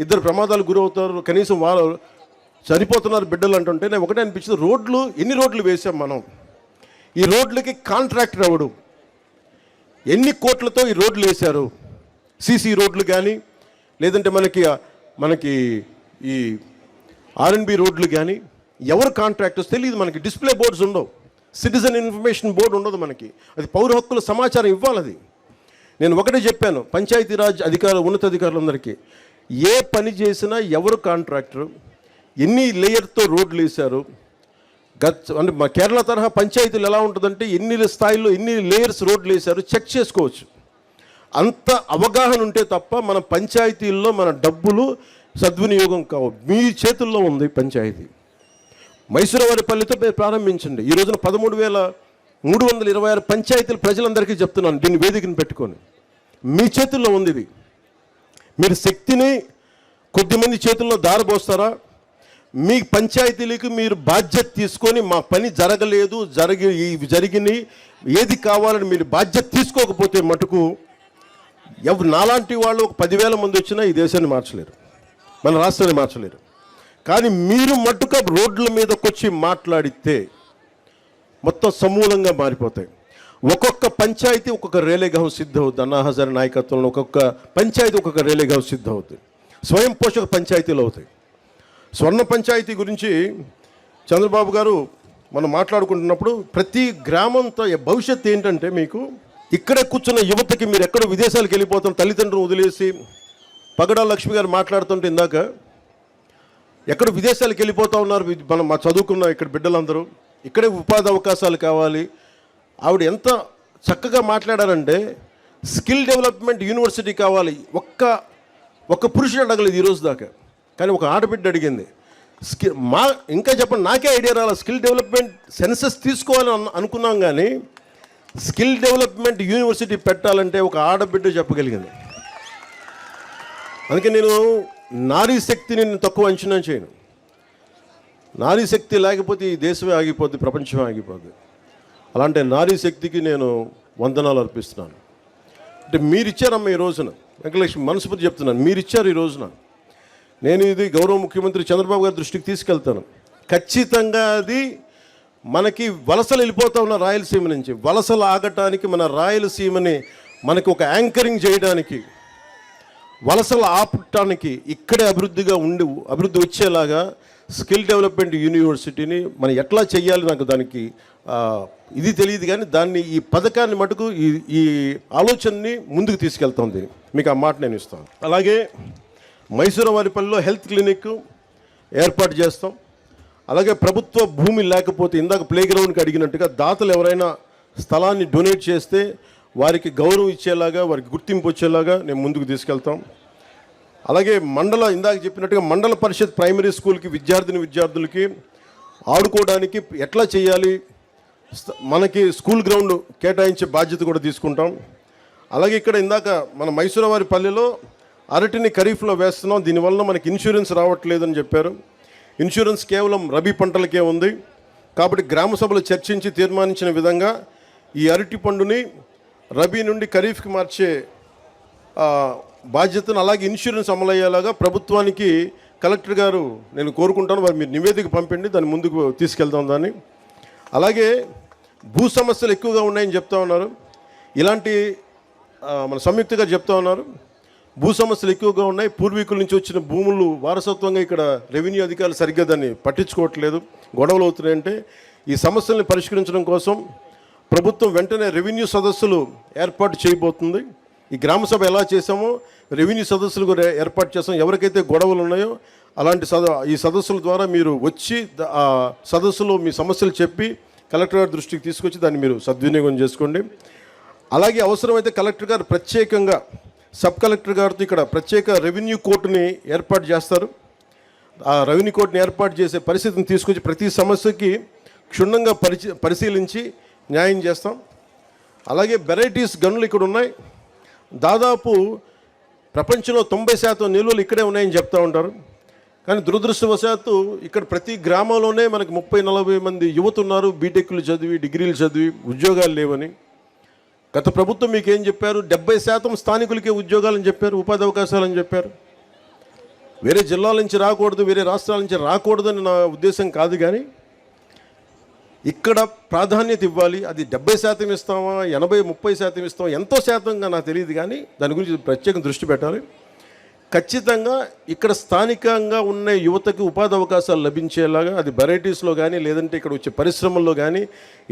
2 ప్రమాదాలు గురవుతారు, కనీసం వాళ్ళు చనిపోతున్నారు బిడ్డలు అంటుంటే నేను ఒకటే అనిపించింది, ఎన్ని రోడ్లు వేసాం మనం? ఈ రోడ్లకి కాంట్రాక్టర్ ఎవడు? ఎన్ని కోట్లతో ఈ రోడ్లు వేశారు? సీసీ రోడ్లు కానీ, లేదంటే మనకి ఈ R&B రోడ్లు కానీ ఎవరు కాంట్రాక్టర్స్ తెలియదు మనకి. డిస్ప్లే బోర్డ్స్ ఉండవు, సిటిజన్ ఇన్ఫర్మేషన్ బోర్డు ఉండదు మనకి. అది పౌర హక్కుల సమాచారం ఇవ్వాలి. అది నేను ఒకటే చెప్పాను పంచాయతీరాజ్ ఉన్నతాధికారులందరికీ, ఏ పని చేసినా ఎవరు కాంట్రాక్టరు, ఎన్ని లేయర్తో రోడ్లు వేశారు, అంటే మా కేరళ తరహా పంచాయతీలు ఎలా ఉంటుందంటే ఎన్ని స్థాయిలో ఎన్ని లేయర్స్ రోడ్లు వేశారు చెక్ చేసుకోవచ్చు. అంత అవగాహన ఉంటే తప్ప మన పంచాయతీల్లో మన డబ్బులు సద్వినియోగం కావు. మీ చేతుల్లో ఉంది పంచాయతీ. మైసూరావారిపల్లితో మీరు ప్రారంభించండి. ఈ రోజున 13,326 పంచాయతీలు ప్రజలందరికీ చెప్తున్నాను, దీన్ని వేదికను పెట్టుకొని. మీ చేతుల్లో ఉంది ఇది. మీరు శక్తిని కొద్దిమంది చేతుల్లో దారబోస్తారా? మీ పంచాయతీలకు మీరు బాధ్యత తీసుకొని మా పని జరగలేదు, జరిగినాయి, ఏది కావాలని మీరు బాధ్యత తీసుకోకపోతే మటుకు నాలాంటి వాళ్ళు ఒక 10,000 మంది వచ్చినా ఈ దేశాన్ని మార్చలేరు, మన రాష్ట్రాన్ని మార్చలేరు. కానీ మీరు మట్టుక రోడ్ల మీదకి వచ్చి మాట్లాడితే మొత్తం సమూలంగా మారిపోతాయి. ఒక్కొక్క పంచాయతీ ఒక్కొక్క రేలేగాం సిద్ధ అవుతుంది. అన్నా హజారే నాయకత్వంలో ఒక్కొక్క పంచాయతీ ఒక్కొక్క రేలేగాం సిద్ధ అవుతుంది. స్వయం పోషక పంచాయతీలు అవుతాయి. స్వర్ణ పంచాయతీ గురించి చంద్రబాబు గారు మనం మాట్లాడుకుంటున్నప్పుడు ప్రతి గ్రామంతో భవిష్యత్తు ఏంటంటే, మీకు ఇక్కడే కూర్చున్న యువతకి మీరు ఎక్కడో విదేశాలకు వెళ్ళిపోతున్న తల్లిదండ్రులను వదిలేసి, పగడాల లక్ష్మి గారు మాట్లాడుతుంటే ఇందాక ఎక్కడ విదేశాలకు వెళ్ళిపోతూ ఉన్నారు మా చదువుకున్న ఇక్కడ బిడ్డలందరూ. ఇక్కడే ఉపాధి అవకాశాలు కావాలి. ఆవిడ ఎంత చక్కగా మాట్లాడారంటే స్కిల్ డెవలప్మెంట్ యూనివర్సిటీ కావాలి. ఒక్క పురుషుడు అడగలేదు ఈరోజు దాకా, కానీ ఒక ఆడబిడ్డ అడిగింది. ఇంకా చెప్పండి, నాకే ఐడియా రాలేదు. స్కిల్ డెవలప్మెంట్ సెన్సెస్ తీసుకోవాలని అనుకున్నాం, కానీ స్కిల్ డెవలప్మెంట్ యూనివర్సిటీ పెట్టాలంటే ఒక ఆడబిడ్డ చెప్పగలిగింది. అందుకే నేను నారీ శక్తిని తక్కువ అంచనా చేయను. నారీ శక్తి లేకపోతే ఈ దేశమే ఆగిపోద్ది, ప్రపంచమే ఆగిపోద్ది. అలాంటి నారీ శక్తికి నేను వందనాలు అర్పిస్తున్నాను. అంటే మీరు ఇచ్చారమ్మ ఈ రోజున, వెంకటలక్ష్మి మనస్ఫూర్తి చెప్తున్నాను, మీరు ఇచ్చారు ఈ రోజున. నేను ఇది గౌరవ ముఖ్యమంత్రి చంద్రబాబు గారి దృష్టికి తీసుకెళ్తాను. ఖచ్చితంగా అది మనకి వలసలు వెళ్ళిపోతా ఉన్న రాయలసీమ నుంచి వలసలు ఆగటానికి, మన రాయలసీమని మనకి ఒక యాంకరింగ్ చేయడానికి, వలసలు ఆపటానికి, ఇక్కడే అభివృద్ధి వచ్చేలాగా స్కిల్ డెవలప్మెంట్ యూనివర్సిటీని మనం ఎట్లా చేయాలి, నాకు దానికి ఇది తెలియదు, కానీ దాన్ని ఈ పథకాన్ని మటుకు ఈ ఆలోచనని ముందుకు తీసుకెళ్తుంది. మీకు ఆ మాట నేను ఇస్తాను. అలాగే మైసూరవారిపల్లిలో హెల్త్ క్లినిక్ ఏర్పాటు చేస్తాం. అలాగే ప్రభుత్వ భూమి లేకపోతే ఇందాక ప్లే గ్రౌండ్కి అడిగినట్టుగా దాతలు ఎవరైనా స్థలాన్ని డొనేట్ చేస్తే వారికి గౌరవం ఇచ్చేలాగా, వారికి గుర్తింపు వచ్చేలాగా నేను ముందుకు తీసుకెళ్తాం. అలాగే ఇందాక చెప్పినట్టుగా మండల పరిషత్ ప్రైమరీ స్కూల్కి విద్యార్థులకి ఆడుకోవడానికి ఎట్లా చేయాలి, మనకి స్కూల్ గ్రౌండ్ కేటాయించే బాధ్యత కూడా తీసుకుంటాం. అలాగే ఇక్కడ ఇందాక మన మైసూరవారిపల్లిలో అరటిని ఖరీఫ్లో వేస్తున్నాం, దీనివల్ల మనకి ఇన్సూరెన్స్ రావట్లేదని చెప్పారు. ఇన్సూరెన్స్ కేవలం రబీ పంటలకే ఉంది. కాబట్టి గ్రామ సభలు చర్చించి తీర్మానించిన విధంగా ఈ అరటి పండుని రబీ నుండి ఖరీఫ్కి మార్చే బాధ్యతను, అలాగే ఇన్సూరెన్స్ అమలయ్యేలాగా ప్రభుత్వానికి కలెక్టర్ గారు నేను కోరుకుంటాను. వారు మీరు నివేదిక పంపిండి, దాన్ని ముందుకు తీసుకెళ్తాం దాన్ని. అలాగే భూ సమస్యలు ఎక్కువగా ఉన్నాయని చెప్తా ఉన్నారు. ఇలాంటి మన సంయుక్తగా చెప్తా ఉన్నారు, భూ సమస్యలు ఎక్కువగా ఉన్నాయి. పూర్వీకుల నుంచి వచ్చిన భూములు వారసత్వంగా ఇక్కడ రెవెన్యూ అధికారులు సరిగ్గా దాన్ని పట్టించుకోవట్లేదు, గొడవలు అవుతున్నాయంటే ఈ సమస్యల్ని పరిష్కరించడం కోసం ప్రభుత్వం వెంటనే రెవెన్యూ సదస్సులు ఏర్పాటు చేయబోతుంది. ఈ గ్రామ సభ ఎలా చేసామో రెవెన్యూ సదస్సులు కూడా ఏర్పాటు చేస్తాం. ఎవరికైతే గొడవలు ఉన్నాయో అలాంటి ఈ సదస్సుల ద్వారా మీరు వచ్చి ఆ సదస్సులో మీ సమస్యలు చెప్పి కలెక్టర్ గారి దృష్టికి తీసుకొచ్చి దాన్ని మీరు సద్వినియోగం చేసుకోండి. అలాగే అవసరమైతే కలెక్టర్ గారు ప్రత్యేకంగా సబ్ కలెక్టర్ గారితో ఇక్కడ ప్రత్యేక రెవెన్యూ కోర్టుని ఏర్పాటు చేస్తారు. ఆ రెవెన్యూ కోర్టుని ఏర్పాటు చేసే పరిస్థితిని తీసుకొచ్చి ప్రతి సమస్యకి క్షుణ్ణంగా పరిశీలించి న్యాయం చేస్తాం. అలాగే వెరైటీస్ గనులు ఇక్కడ ఉన్నాయి. దాదాపు ప్రపంచంలో 90% నిల్వలు ఇక్కడే ఉన్నాయని చెప్తూ ఉంటారు. కానీ దురదృష్టవశాత్తు ఇక్కడ ప్రతి గ్రామంలోనే మనకి 30-40 మంది యువత ఉన్నారు, బీటెక్లు చదివి, డిగ్రీలు చదివి, ఉద్యోగాలు లేవని. గత ప్రభుత్వం మీకు ఏం చెప్పారు? 70% స్థానికులకే ఉద్యోగాలని చెప్పారు, ఉపాధి అవకాశాలని చెప్పారు. వేరే జిల్లాల నుంచి రాకూడదు, వేరే రాష్ట్రాల నుంచి రాకూడదని నా ఉద్దేశం కాదు, కానీ ఇక్కడ ప్రాధాన్యత ఇవ్వాలి. అది 70% ఇస్తామా, 80-30% ఇస్తామా, ఎంతో శాతంగా నాకు తెలియదు, కానీ దాని గురించి ప్రత్యేక దృష్టి పెట్టాలి. ఖచ్చితంగా ఇక్కడ స్థానికంగా ఉన్న యువతకి ఉపాధి అవకాశాలు లభించేలాగా, అది వెరైటీస్లో కానీ లేదంటే ఇక్కడ వచ్చే పరిశ్రమల్లో కానీ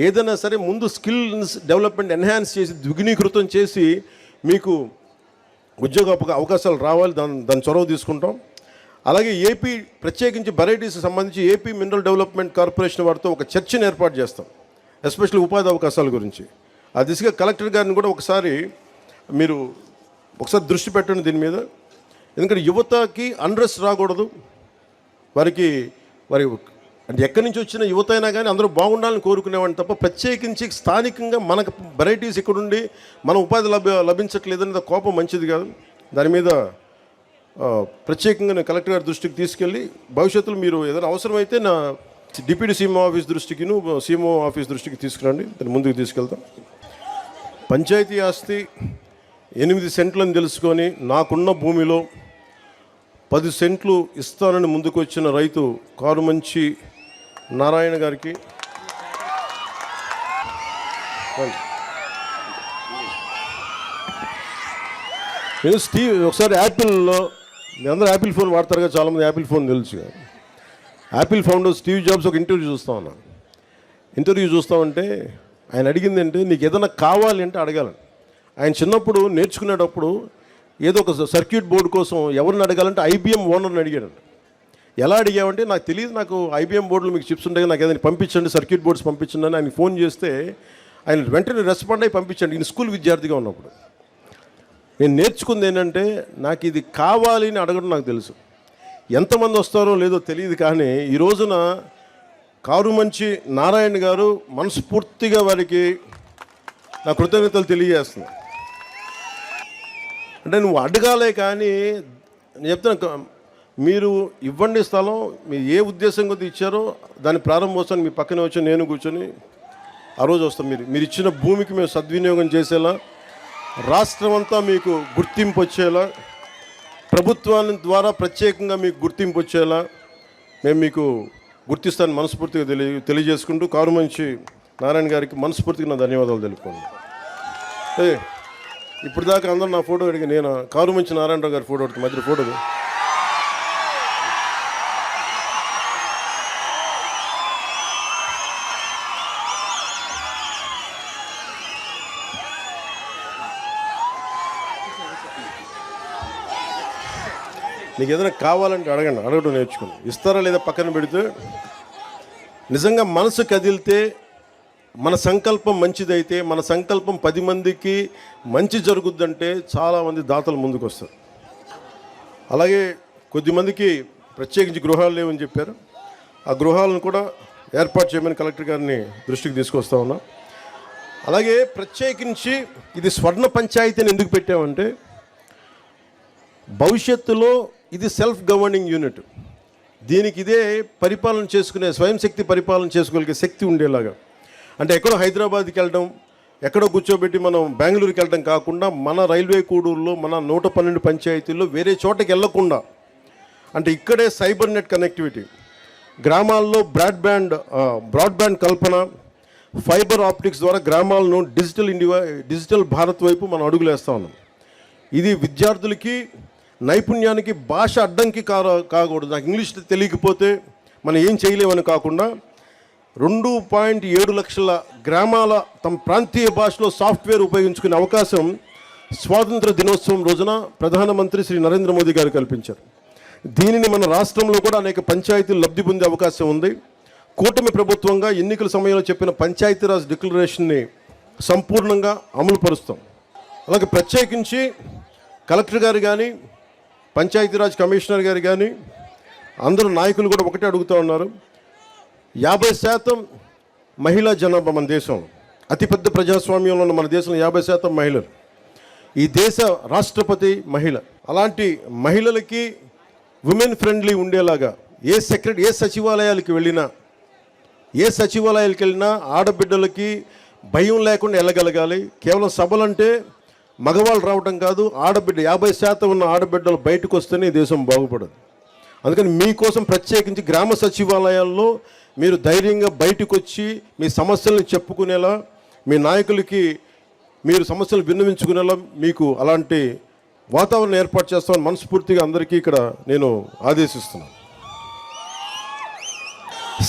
ఏదైనా సరే ముందు స్కిల్స్ డెవలప్మెంట్ ఎన్హాన్స్ చేసి ద్విగుణీకృతం చేసి మీకు ఉద్యోగ అవకాశాలు రావాలి. దాని చొరవ తీసుకుంటాం. అలాగే ఏపీ ప్రత్యేకించి వెరైటీస్కి సంబంధించి ఏపీ మినరల్ డెవలప్మెంట్ కార్పొరేషన్ వారితో ఒక చర్చను ఏర్పాటు చేస్తాం, ఎస్పెషల్లీ ఉపాధి అవకాశాల గురించి. ఆ దిశగా కలెక్టర్ గారిని కూడా మీరు ఒకసారి దృష్టి పెట్టండి దీని మీద. ఎందుకంటే యువతకి అన్రెస్ట్ రాకూడదు. వారి అంటే ఎక్కడి నుంచి వచ్చిన యువత అయినా కానీ అందరూ బాగుండాలని కోరుకునేవాడిని తప్ప ప్రత్యేకించి స్థానికంగా మనకు వెరైటీస్ ఇక్కడుండి మన ఉపాధి లభించట్లేదనేది కోపం మంచిది కాదు. దాని మీద ప్రత్యేకంగా నేను కలెక్టర్ గారి దృష్టికి తీసుకెళ్ళి భవిష్యత్తులో మీరు ఏదైనా అవసరమైతే నా డిప్యూటీ సీఎం ఆఫీస్ దృష్టికి, సీఎంఓ ఆఫీస్ దృష్టికి తీసుకురండి, దాన్ని ముందుకు తీసుకెళ్తాం. పంచాయతీ ఆస్తి 8 సెంట్లని తెలుసుకొని నాకున్న భూమిలో 10 సెంట్లు ఇస్తానని ముందుకు వచ్చిన రైతు కారుమంచి నారాయణ గారికి, నేను ఒకసారి యాపిల్లో, మీ అందరూ యాపిల్ ఫోన్ వాడతారు కదా, చాలామంది యాపిల్ ఫోన్ తెలుసు. యాపిల్ ఫౌండర్ స్టీవ్ జాబ్స్ ఒక ఇంటర్వ్యూ చూస్తామంటే ఆయన అడిగింది అంటే నీకు ఏదైనా కావాలి అంటే అడగాలని. ఆయన చిన్నప్పుడు నేర్చుకునేటప్పుడు ఏదో ఒక సర్క్యూట్ బోర్డు కోసం ఎవరిని అడగాలంటే IBM ఓనర్ని అడిగాడు. ఎలా అడిగామంటే నాకు తెలియదు, నాకు ఐబీఎం బోర్డులో మీకు చిప్స్ ఉంటాయి, నాకు ఏదైనా పంపించండి, సర్క్యూట్ బోర్డ్స్ పంపించండి అని ఆయన ఫోన్ చేస్తే ఆయన వెంటనే రెస్పాండ్ అయ్యి పంపించండి. ఈయన స్కూల్ విద్యార్థిగా ఉన్నప్పుడు. నేను నేర్చుకుంది ఏంటంటే నాకు ఇది కావాలి అని అడగడం నాకు తెలుసు. ఎంతమంది వస్తారో లేదో తెలియదు, కానీ ఈ రోజున కారుమంచి నారాయణ గారు మనస్ఫూర్తిగా వారికి నా కృతజ్ఞతలు తెలియజేస్తున్నా. అంటే నువ్వు అడగాలే, కానీ నేను చెప్తాను, మీరు ఇవ్వండి స్థలం, మీరు ఏ ఉద్దేశం కొద్ది ఇచ్చారో దాని ప్రారంభోత్సవాన్ని మీ పక్కనే వచ్చి నేను కూర్చొని ఆ రోజు వస్తాం. మీరు ఇచ్చిన భూమికి మేము సద్వినియోగం చేసేలా, రాష్ట్రం అంతా మీకు గుర్తింపు వచ్చేలా, ప్రభుత్వాన్ని ద్వారా ప్రత్యేకంగా మీకు గుర్తింపు వచ్చేలా మేము మీకు గుర్తిస్తాను మనస్ఫూర్తిగా తెలియజేసుకుంటూ కారుమంచి నారాయణ గారికి మనస్ఫూర్తిగా నా ధన్యవాదాలు తెలుపుకోండి. ఇప్పుడు దాకా అందరూ నా ఫోటో అడిగి నేను కారుమంచి నారాయణరావు గారి ఫోటో అడుగుతాను, మధ్య ఫోటో. నీకు ఏదైనా కావాలంటే అడగండి, అడగడం నేర్చుకోండి. ఇస్తారా లేదా పక్కన పెడితే, నిజంగా మనసు కదిలితే, మన సంకల్పం మంచిదైతే, మన సంకల్పం 10 మందికి మంచి జరుగుద్దంటే చాలామంది దాతలు ముందుకు వస్తారు. అలాగే కొద్దిమందికి ప్రత్యేకించి గృహాలు లేవని చెప్పారు. ఆ గృహాలను కూడా ఏర్పాటు చేయమని కలెక్టర్ గారిని దృష్టికి తీసుకొస్తా ఉన్నాం. అలాగే ప్రత్యేకించి ఇది స్వర్ణ పంచాయతీని ఎందుకు పెట్టామంటే, భవిష్యత్తులో ఇది సెల్ఫ్ గవర్నింగ్ యూనిట్, దీనికి ఇదే పరిపాలన చేసుకునే, స్వయం శక్తి పరిపాలన చేసుకోగలిగే శక్తి ఉండేలాగా. అంటే ఎక్కడో హైదరాబాద్కి వెళ్ళడం, ఎక్కడో కూర్చోబెట్టి మనం బెంగళూరుకి వెళ్ళడం కాకుండా, మన రైల్వే కూడూరులో మన 112 పంచాయతీల్లో వేరే చోటకి వెళ్ళకుండా, అంటే ఇక్కడే సైబర్ నెట్ కనెక్టివిటీ, గ్రామాల్లో బ్రాడ్బ్యాండ్ కల్పన, ఫైబర్ ఆప్టిక్స్ ద్వారా గ్రామాలను డిజిటల్ భారత్ వైపు మనం అడుగులేస్తూ ఉన్నాం. ఇది విద్యార్థులకి నైపుణ్యానికి భాష అడ్డంకి కాకూడదు. నాకు ఇంగ్లీష్ తెలియకపోతే మనం ఏం చేయలేమని కాకుండా 2.7 లక్షల గ్రామాల తమ ప్రాంతీయ భాషలో సాఫ్ట్వేర్ ఉపయోగించుకునే అవకాశం స్వాతంత్ర దినోత్సవం రోజున ప్రధానమంత్రి శ్రీ నరేంద్ర మోదీ గారు కల్పించారు. దీనిని మన రాష్ట్రంలో కూడా అనేక పంచాయతీలు లబ్ధి పొందే అవకాశం ఉంది. కూటమి ప్రభుత్వంగా ఎన్నికల సమయంలో చెప్పిన పంచాయతీరాజ్ డిక్లరేషన్ని సంపూర్ణంగా అమలు పరుస్తాం. అలాగే ప్రత్యేకించి కలెక్టర్ గారు కానీ, పంచాయతీరాజ్ కమిషనర్ గారు కానీ, అందరూ నాయకులు కూడా ఒకటే అడుగుతూ ఉన్నారు. 50% మహిళా జనాభా మన దేశంలో, అతిపెద్ద ప్రజాస్వామ్యంలో ఉన్న మన దేశంలో 50% మహిళలు. ఈ దేశ రాష్ట్రపతి మహిళ. అలాంటి మహిళలకి ఉమెన్ ఫ్రెండ్లీ ఉండేలాగా ఏ సచివాలయాలకు వెళ్ళినా ఆడబిడ్డలకి భయం లేకుండా వెళ్ళగలగాలి. కేవలం సభలంటే మగవాళ్ళు రావడం కాదు, ఆడబిడ్డ 50% ఉన్న ఆడబిడ్డలు బయటకు వస్తేనే దేశం బాగుపడదు. అందుకని మీకోసం ప్రత్యేకించి గ్రామ సచివాలయాల్లో మీరు ధైర్యంగా బయటకు వచ్చి మీ సమస్యలను చెప్పుకునేలా, మీ నాయకులకి మీరు సమస్యలు విన్నవించుకునేలా మీకు అలాంటి వాతావరణం ఏర్పాటు చేస్తామని మనస్ఫూర్తిగా అందరికీ ఇక్కడ నేను ఆదేశిస్తున్నాను.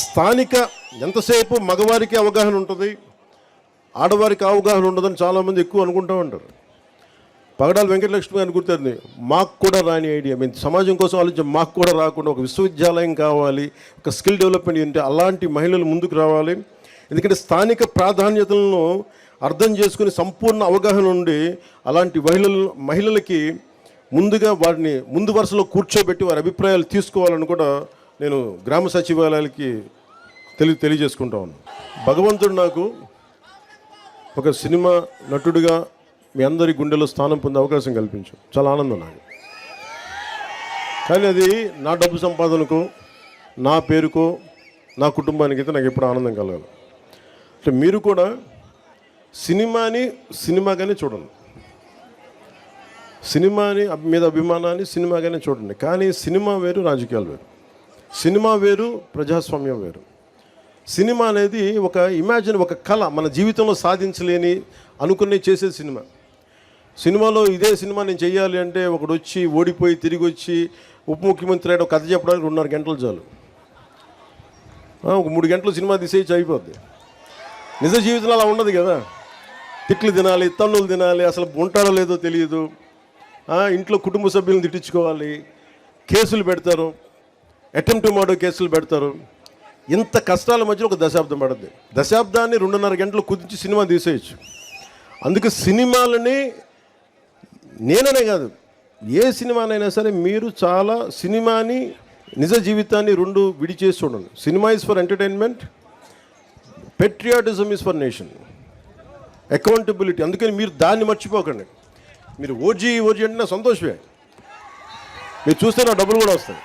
స్థానిక ఎంతసేపు మగవారికి అవగాహన ఉంటుంది, ఆడవారికి అవగాహన ఉండదని చాలామంది ఎక్కువ అనుకుంటూ ఉంటారు. పగడాల వెంకటలక్ష్మి గారిని గుర్తుంది, మాకు కూడా రాని ఐడియా, మేము సమాజం కోసం ఆలోచించి మాకు కూడా రాకుండా ఒక విశ్వవిద్యాలయం కావాలి, ఒక స్కిల్ డెవలప్మెంట్ యూనిట్, అలాంటి మహిళలు ముందుకు రావాలి. ఎందుకంటే స్థానిక ప్రాధాన్యతలను అర్థం చేసుకుని సంపూర్ణ అవగాహన ఉండి అలాంటి మహిళలకి ముందుగా వారిని ముందు వరుసలో కూర్చోబెట్టి వారి అభిప్రాయాలు తీసుకోవాలని కూడా నేను గ్రామ సచివాలయాలకి తెలియజేసుకుంటా ఉన్నాను. భగవంతుడు నాకు ఒక సినిమా నటుడిగా మీ అందరి గుండెలో స్థానం పొందే అవకాశం కల్పించాం. చాలా ఆనందం నాకు. కానీ అది నా డబ్బు సంపాదనకు, నా పేరుకో, నా కుటుంబానికి అయితే నాకు ఎప్పుడు ఆనందం కలగాలి. అంటే మీరు కూడా సినిమాగానే చూడండి, సినిమాని మీద అభిమానాన్ని సినిమాగానే చూడండి. కానీ సినిమా వేరు, రాజకీయాలు వేరు. సినిమా వేరు, ప్రజాస్వామ్యం వేరు. సినిమా అనేది ఒక కళ, మన జీవితంలో సాధించలేని అనుకునే చేసేది సినిమా. సినిమాలో ఇదే సినిమా నేను చెయ్యాలి అంటే ఒకడు వచ్చి ఓడిపోయి తిరిగి వచ్చి ఉప ముఖ్యమంత్రి అయ్యాడు, కథ చెప్పడానికి 2.5 గంటలు చాలు. ఒక 3 గంటలు సినిమా తీసేసి అయిపోద్ది. నిజ జీవితంలో అలా ఉండదు కదా. తిట్లు తినాలి, తన్నులు తినాలి, అసలు ఉంటారో లేదో తెలియదు. ఇంట్లో కుటుంబ సభ్యులను తిట్టించుకోవాలి, కేసులు పెడతారు. అటెంప్ట్ మర్డర్ కేసులు పెడతారు. ఇంత కష్టాల మధ్యలో ఒక దశాబ్దం పడుద్ది. దశాబ్దాన్ని 2.5 గంటలు కుదించి సినిమా తీసేయచ్చు. అందుకే సినిమాలని నేననే కాదు, ఏ సినిమానైనా సరే మీరు చాలా సినిమాని నిజ జీవితాన్ని రెండు విడిచేసి చూడండి. Cinema is for entertainment, patriotism is for nation, accountability. అందుకని మీరు దాన్ని మర్చిపోకండి. మీరు ఓజీ అంటే నా సంతోషమే, మీరు చూస్తే నా డబ్బులు కూడా వస్తాయి.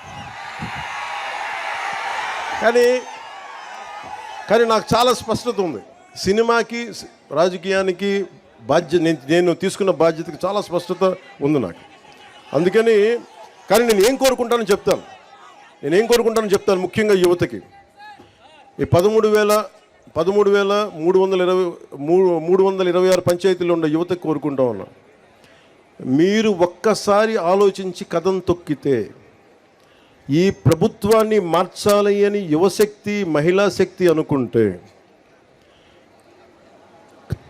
కానీ నాకు చాలా స్పష్టత ఉంది. సినిమాకి రాజకీయానికి నేను తీసుకున్న బాధ్యతకి చాలా స్పష్టత ఉంది నాకు. అందుకని కానీ నేను ఏం కోరుకుంటానో చెప్తాను. ముఖ్యంగా యువతకి ఈ 13,326 పంచాయతీల్లో ఉన్న యువతకి కోరుకుంటా ఉన్నా, మీరు ఒక్కసారి ఆలోచించి కథం తొక్కితే ఈ ప్రభుత్వాన్ని మార్చాలి అని యువశక్తి మహిళా శక్తి అనుకుంటే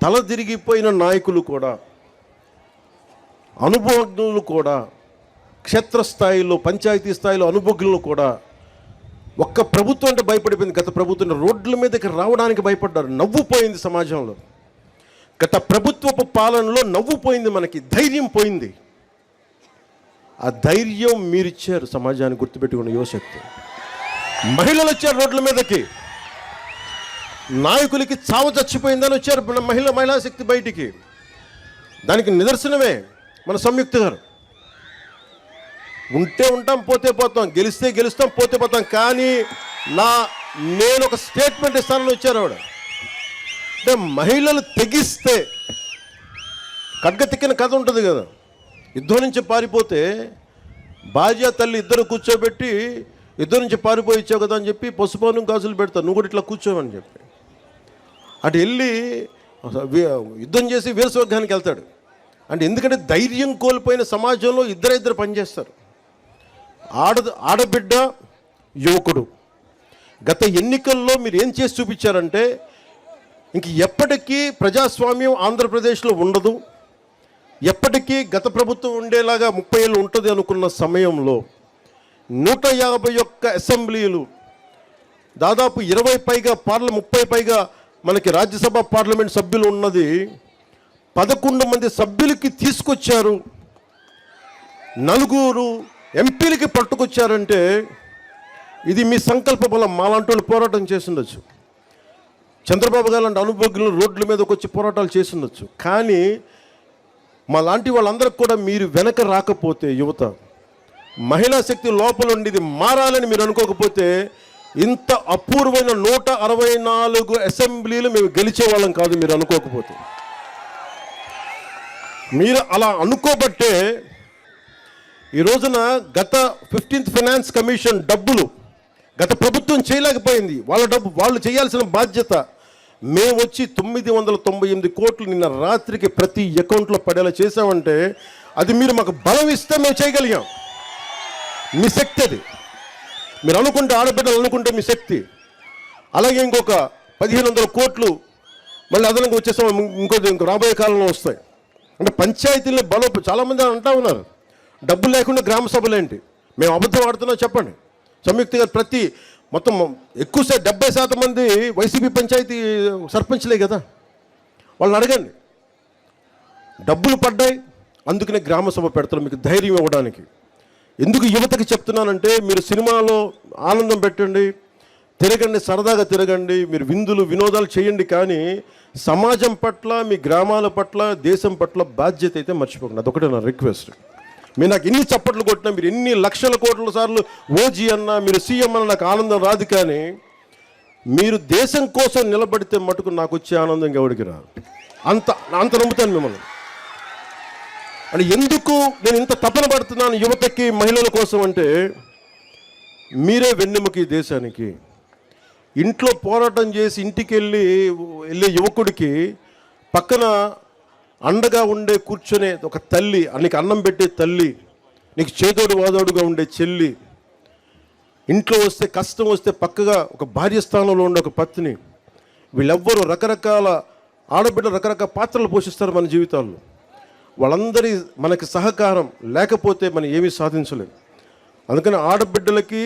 తలదిరిగిపోయిన నాయకులు కూడా, అనుభవజ్ఞులు కూడా, క్షేత్రస్థాయిలో పంచాయతీ స్థాయిలో అనుభవజ్ఞులు కూడా ఒక్క ప్రభుత్వం అంటే భయపడిపోయింది. గత ప్రభుత్వం రోడ్ల మీదకి రావడానికి భయపడ్డారు. నవ్వుపోయింది సమాజంలో. గత ప్రభుత్వపు పాలనలో నవ్వుపోయింది, మనకి ధైర్యం పోయింది. ఆ ధైర్యం మీరిచ్చారు సమాజానికి. గుర్తుపెట్టుకున్న యువశక్తి మహిళలు వచ్చారు రోడ్ల మీదకి. నాయకులకి చావ చచ్చిపోయిందని వచ్చారు మహిళా శక్తి బయటికి. దానికి నిదర్శనమే మన సంయుక్త గారు. ఉంటే ఉంటాం, పోతే పోతాం, గెలిస్తే గెలుస్తాం, పోతే పోతాం, కానీ నేను ఒక స్టేట్మెంట్ ఇస్తానని వచ్చారు ఆవిడ. అంటే మహిళలు తెగిస్తే ఖడ్గ తిక్కిన కథ ఉంటుంది కదా. యుద్ధం నుంచి పారిపోతే భార్య తల్లి ఇద్దరు కూర్చోబెట్టి యుద్ధం నుంచి పారిపోయి ఇచ్చావు కదా అని చెప్పి పసుపాను గాజులు పెడతారు, నువ్వు కూడా ఇట్లా కూర్చోవని చెప్పి. అటు వెళ్ళి యుద్ధం చేసి వీరస్వర్గానికి వెళ్తాడు. అంటే ఎందుకంటే ధైర్యం కోల్పోయిన సమాజంలో ఇద్దరు పనిచేస్తారు. ఆడబిడ్డ, యువకుడు. గత ఎన్నికల్లో మీరు ఏం చేసి చూపించారంటే ఇంక ఎప్పటికీ ప్రజాస్వామ్యం ఆంధ్రప్రదేశ్లో ఉండదు, ఎప్పటికీ గత ప్రభుత్వం ఉండేలాగా 30 ఏళ్ళు ఉంటుంది అనుకున్న సమయంలో 151 అసెంబ్లీలు, దాదాపు 20 పైగా 30 పైగా మనకి రాజ్యసభ పార్లమెంట్ సభ్యులు ఉన్నది 11 మంది సభ్యులకి తీసుకొచ్చారు. 4 ఎంపీలకి పట్టుకొచ్చారంటే ఇది మీ సంకల్ప బలం. మాలాంటి వాళ్ళు పోరాటం చేసిండొచ్చు, చంద్రబాబు గారు లాంటి అనుభవజ్ఞులు రోడ్ల మీదకి వచ్చి పోరాటాలు చేసిండొచ్చు. కానీ మా లాంటి వాళ్ళందరికి కూడా మీరు వెనక రాకపోతే, యువత మహిళా శక్తి లోపల ఉండేది మారాలని మీరు అనుకోకపోతే ఇంత అపూర్వమైన 164 అసెంబ్లీలు మేము గెలిచే వాళ్ళం కాదు. మీరు అనుకోకపోతే, మీరు అలా అనుకోబట్టే ఈ రోజున గత 15th ఫైనాన్స్ కమిషన్ డబ్బులు గత ప్రభుత్వం చేయలేకపోయింది. వాళ్ళ డబ్బు వాళ్ళు చేయాల్సిన బాధ్యత మేము వచ్చి 998 కోట్లు నిన్న రాత్రికి ప్రతి అకౌంట్లో పడేలా చేసామంటే అది మీరు మాకు బలం ఇస్తే మేము చేయగలిగాం. మీ శక్తి అది. మీరు అనుకుంటే, ఆడబిడ్డలు అనుకుంటే మీ శక్తి. అలాగే ఇంకొక 1500 కోట్లు మళ్ళీ అదనంగా వచ్చేసాం, ఇంకో రాబోయే కాలంలో వస్తాయి. అంటే పంచాయతీలని చాలామంది అంటా ఉన్నారు డబ్బులు లేకుండా గ్రామ సభలు ఏంటి, మేము అబద్ధం ఆడుతున్నాం చెప్పండి. సంయుక్త గారు మొత్తం ఎక్కువ 70% మంది వైసీపీ పంచాయతీ సర్పంచ్లే కదా. వాళ్ళని అడగండి, డబ్బులు పడ్డాయి అందుకనే గ్రామ సభ పెడతారు మీకు ధైర్యం ఇవ్వడానికి. ఎందుకు యువతకి చెప్తున్నానంటే మీరు సినిమాలో ఆనందం పెట్టండి, తిరగండి, సరదాగా తిరగండి, మీరు విందులు వినోదాలు చేయండి, కానీ సమాజం పట్ల, మీ గ్రామాల పట్ల, దేశం పట్ల బాధ్యత అయితే మర్చిపోకండి. అదొకటే నా రిక్వెస్ట్. మీరు నాకు ఎన్ని చప్పట్లు కొట్టినా, మీరు ఎన్ని లక్షల కోట్ల సార్లు ఓజీ అన్నా, మీరు సీఎం అన్న నాకు ఆనందం రాదు. కానీ మీరు దేశం కోసం నిలబడితే మటుకు నాకు వచ్చే ఆనందం ఎవరికి రాదు. అంత నమ్ముతాను మిమ్మల్ని. అని ఎందుకు నేను ఇంత తపన పడుతున్నాను యువతకి, మహిళల కోసం అంటే మీరే వెన్నెముక ఈ దేశానికి. ఇంట్లో పోరాటం చేసి ఇంటికి వెళ్ళే యువకుడికి పక్కన అండగా ఉండే కూర్చొనే ఒక తల్లి, నీకు అన్నం పెట్టే తల్లి, నీకు చేదోడు వాదోడుగా ఉండే చెల్లి, ఇంట్లో వస్తే కష్టం వస్తే పక్కగా ఒక భార్య స్థానంలో ఉండే ఒక పత్ని, వీళ్ళెవ్వరూ రకరకాల ఆడబిడ్డలు రకరకాల పాత్రలు పోషిస్తారు మన జీవితాల్లో. వాళ్ళందరి మనకి సహకారం లేకపోతే మనం ఏమీ సాధించలేము. అందుకని ఆడబిడ్డలకి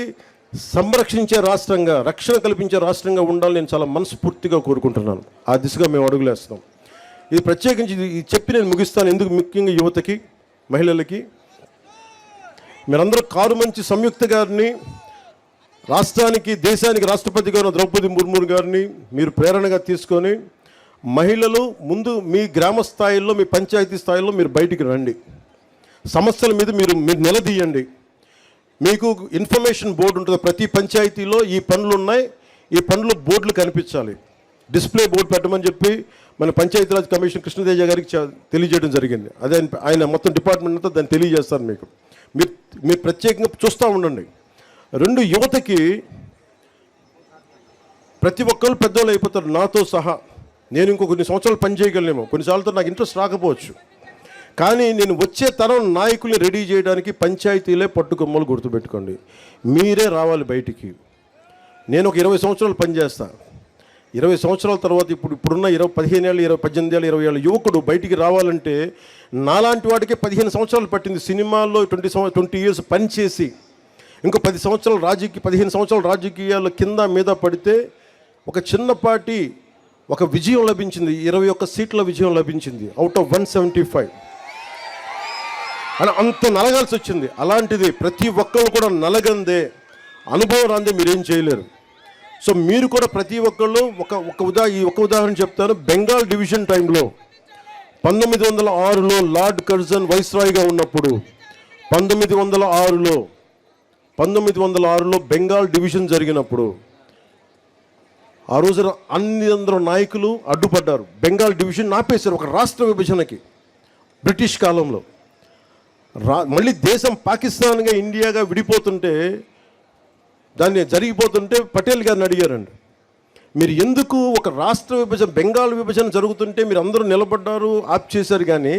సంరక్షించే రాష్ట్రంగా, రక్షణ కల్పించే రాష్ట్రంగా ఉండాలని నేను చాలా మనస్ఫూర్తిగా కోరుకుంటున్నాను. ఆ దిశగా మేము అడుగులేస్తాం. ఇది ప్రత్యేకించి ఇది చెప్పి నేను ముగిస్తాను. ఎందుకు ముఖ్యంగా యువతకి, మహిళలకి, మీరందరూ కారు మంచి సంయుక్త గారిని, రాష్ట్రానికి దేశానికి రాష్ట్రపతిగా ఉన్న ద్రౌపది ముర్ము గారిని మీరు ప్రేరణగా తీసుకొని మహిళలు ముందు మీ గ్రామ స్థాయిలో, మీ పంచాయతీ స్థాయిలో మీరు బయటికి రండి. సమస్యల మీద మీరు నిలదీయండి. మీకు ఇన్ఫర్మేషన్ బోర్డు ఉంటుంది ప్రతి పంచాయతీలో. ఈ పనులు ఉన్నాయి, ఈ పనులు బోర్డులు కనిపించాలి. డిస్ప్లే బోర్డు పెట్టమని చెప్పి మన పంచాయతీరాజ్ కమిషనర్ కృష్ణతేజ గారికి తెలియజేయడం జరిగింది. అదే ఆయన మొత్తం డిపార్ట్మెంట్ అంతా దాన్ని తెలియజేస్తారు మీకు. మీరు ప్రత్యేకంగా చూస్తూ ఉండండి. రెండు, యువతకి ప్రతి ఒక్కరు పెద్దోళ్ళు అయిపోతారు, నాతో సహా. నేను ఇంకో కొన్ని సంవత్సరాలు పని చేయగలనేమో, కొన్నిసార్లు నాకు ఇంట్రెస్ట్ రాకపోవచ్చు. కానీ నేను వచ్చే తరం నాయకుల్ని రెడీ చేయడానికి పంచాయతీలే పట్టుకొమ్మలు గుర్తుపెట్టుకోండి. మీరే రావాలి బయటికి. నేను ఒక 20 సంవత్సరాలు పనిచేస్తాను. 20 సంవత్సరాల తర్వాత ఇప్పుడున్న 15 ఏళ్ళు, 18 ఏళ్ళు, 20 ఏళ్ళ యువకుడు బయటికి రావాలంటే నాలాంటి వాడికే 15 సంవత్సరాలు పట్టింది. సినిమాల్లో 20 ఇయర్స్ పనిచేసి ఇంకో 15 సంవత్సరాలు రాజకీయాల కింద మీద పడితే ఒక చిన్నపాటి ఒక విజయం లభించింది. 21 సీట్ల విజయం లభించింది అవుట్ ఆఫ్ 175. అని అంత నలగాల్సి వచ్చింది. అలాంటిది ప్రతి ఒక్కరు కూడా నలగందే, అనుభవం రాందే మీరేం చేయలేరు. సో మీరు కూడా ప్రతి ఒక్కళ్ళు ఒక ఉదాహరణ చెప్తాను. బెంగాల్ డివిజన్ టైంలో 1906లో లార్డ్ కర్జన్ వైస్రాయ్గా ఉన్నప్పుడు 1906లో బెంగాల్ డివిజన్ జరిగినప్పుడు ఆ రోజున అందరూ నాయకులు అడ్డుపడ్డారు. బెంగాల్ డివిజన్ ఆపేశారు ఒక రాష్ట్ర విభజనకి బ్రిటిష్ కాలంలో. మళ్ళీ దేశం పాకిస్తాన్గా, ఇండియాగా విడిపోతుంటే, దాన్ని జరిగిపోతుంటే పటేల్ గారిని అడిగారండి, మీరు ఎందుకు ఒక రాష్ట్ర విభజన, బెంగాల్ విభజన జరుగుతుంటే మీరు అందరూ నిలబడ్డారు, ఆప్ చేశారు, కానీ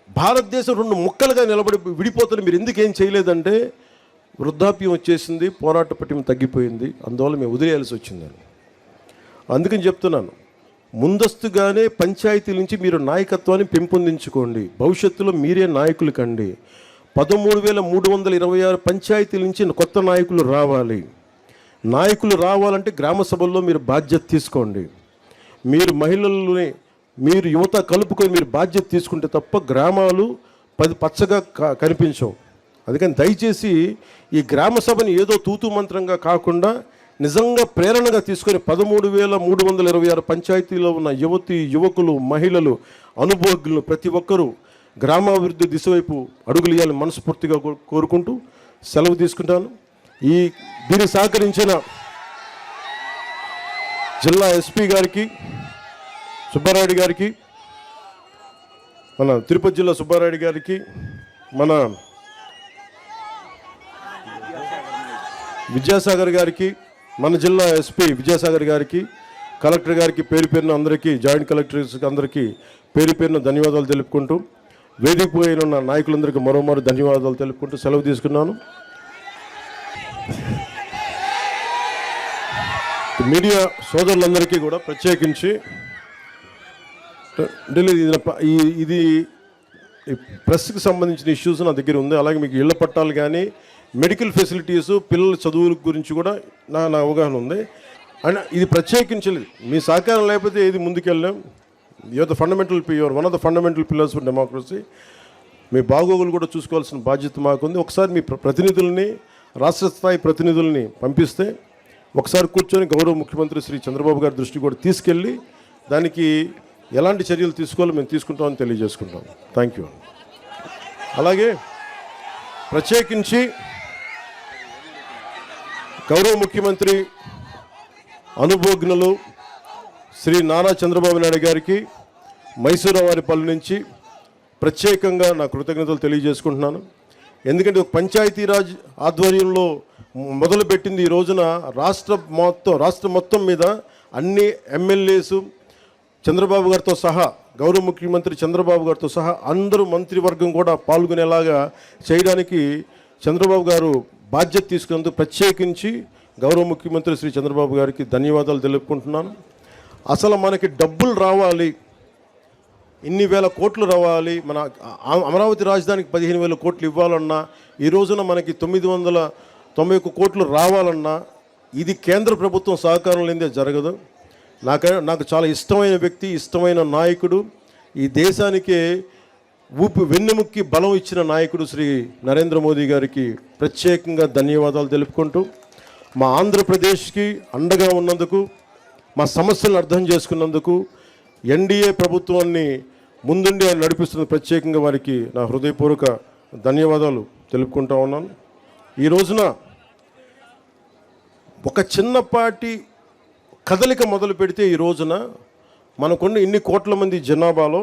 భారతదేశం 2 ముక్కలుగా నిలబడి విడిపోతుంది, మీరు ఎందుకు ఏం చేయలేదంటే, వృద్ధాప్యం వచ్చేసింది, పోరాట పటిమ తగ్గిపోయింది, అందువల్ల మేము వదిలేయాల్సి వచ్చిందని. అందుకని చెప్తున్నాను, ముందస్తుగానే పంచాయతీ నుంచి మీరు నాయకత్వాన్ని పెంపొందించుకోండి. భవిష్యత్తులో మీరే నాయకులు కండి. 13,326 పంచాయతీల నుంచి కొత్త నాయకులు రావాలి. నాయకులు రావాలంటే గ్రామ సభల్లో మీరు బాధ్యత తీసుకోండి. మీరు మహిళలని, మీరు యువత కలుపుకొని మీరు బాధ్యత తీసుకుంటే తప్ప గ్రామాలు పచ్చగా కనిపించవు. అందుకని దయచేసి ఈ గ్రామ సభని ఏదో తూతు మంత్రంగా కాకుండా నిజంగా ప్రేరణగా తీసుకొని 13,326 పంచాయతీలో ఉన్న యువకులు, మహిళలు, అనుభవజ్ఞులు ప్రతి ఒక్కరూ గ్రామాభివృద్ధి దిశ వైపు అడుగులేయాలని మనస్ఫూర్తిగా కోరుకుంటూ సెలవు తీసుకుంటాను. దీనికి సహకరించిన జిల్లా ఎస్పీ గారికి, సుబ్బారాయుడు గారికి, మన తిరుపతి జిల్లా సుబ్బారాయుడు గారికి, మన విద్యాసాగర్ గారికి, మన జిల్లా ఎస్పీ విద్యాసాగర్ గారికి, కలెక్టర్ గారికి పేరు పేరున అందరికీ, జాయింట్ కలెక్టర్స్ అందరికీ పేరు పేరున ధన్యవాదాలు తెలుపుకుంటూ, వేదిక పోయిన ఉన్న నాయకులందరికీ మరోమారు ధన్యవాదాలు తెలుపుకుంటూ సెలవు తీసుకున్నాను. మీడియా సోదరులందరికీ కూడా ప్రత్యేకించి ఇది ప్రెస్కి సంబంధించిన ఇష్యూస్ నా దగ్గర ఉంది. అలాగే మీకు ఇళ్ల పట్టాలు కానీ, మెడికల్ ఫెసిలిటీసు, పిల్లల చదువుల గురించి కూడా నా అవగాహన ఉంది. అండ్ ఇది ప్రత్యేకించలేదు, మీ సహకారం లేకపోతే ఏది ముందుకెళ్ళాం. Your one of the fundamental pillars for democracy. మీ బాగోగులు కూడా చూసుకోవాల్సిన బాధ్యత మాకుంది. ఒకసారి మీ ప్రతినిధుల్ని, రాష్ట్ర స్థాయి ప్రతినిధుల్ని పంపిస్తే ఒకసారి కూర్చొని గౌరవ ముఖ్యమంత్రి శ్రీ చంద్రబాబు గారి దృష్టి కూడా తీసుకెళ్ళి దానికి ఎలాంటి చర్యలు తీసుకోవాలో మేము తీసుకుంటామని తెలియజేసుకుంటాం. Thank you. అలాగే ప్రత్యేకించి గౌరవ ముఖ్యమంత్రి అనుభవజ్ఞులు శ్రీ నారా చంద్రబాబు నాయుడు గారికి మైసూరావారిపల్లి నుంచి ప్రత్యేకంగా నా కృతజ్ఞతలు తెలియజేసుకుంటున్నాను. ఎందుకంటే పంచాయతీరాజ్ ఆధ్వర్యంలో మొదలుపెట్టింది ఈ రోజున రాష్ట్ర మొత్తం మీద అన్ని ఎమ్మెల్యేసు చంద్రబాబు గారితో సహా, గౌరవ ముఖ్యమంత్రి చంద్రబాబు గారితో సహా అందరూ మంత్రివర్గం కూడా పాల్గొనేలాగా చేయడానికి చంద్రబాబు గారు బాధ్యత తీసుకున్నందుకు ప్రత్యేకించి గౌరవ ముఖ్యమంత్రి శ్రీ చంద్రబాబు గారికి ధన్యవాదాలు తెలుపుకుంటున్నాను. అసలు మనకి డబ్బులు రావాలి, ఇన్ని వేల కోట్లు రావాలి, మన అమరావతి రాజధానికి 15,000 కోట్లు ఇవ్వాలన్నా ఈ రోజున మనకి 91 కోట్లు రావాలన్నా ఇది కేంద్ర ప్రభుత్వం సహకారం లేనిదే జరగదు. నాకు చాలా ఇష్టమైన వ్యక్తి, ఇష్టమైన నాయకుడు, ఈ దేశానికి వెన్నెముక్కి బలం ఇచ్చిన నాయకుడు శ్రీ నరేంద్ర మోదీ గారికి ప్రత్యేకంగా ధన్యవాదాలు తెలుపుకుంటూ, మా ఆంధ్రప్రదేశ్కి అండగా ఉన్నందుకు, మా సమస్యలను అర్థం చేసుకున్నందుకు, ఎన్డీఏ ప్రభుత్వాన్ని ముందుండి ఆయన నడిపిస్తున్న ప్రత్యేకంగా వారికి నా హృదయపూర్వక ధన్యవాదాలు తెలుపుకుంటా ఉన్నాను. ఈ రోజున ఒక చిన్నపాటి కదలిక మొదలు పెడితే ఈ రోజున మనకున్న ఇన్ని కోట్ల మంది జనాభాలో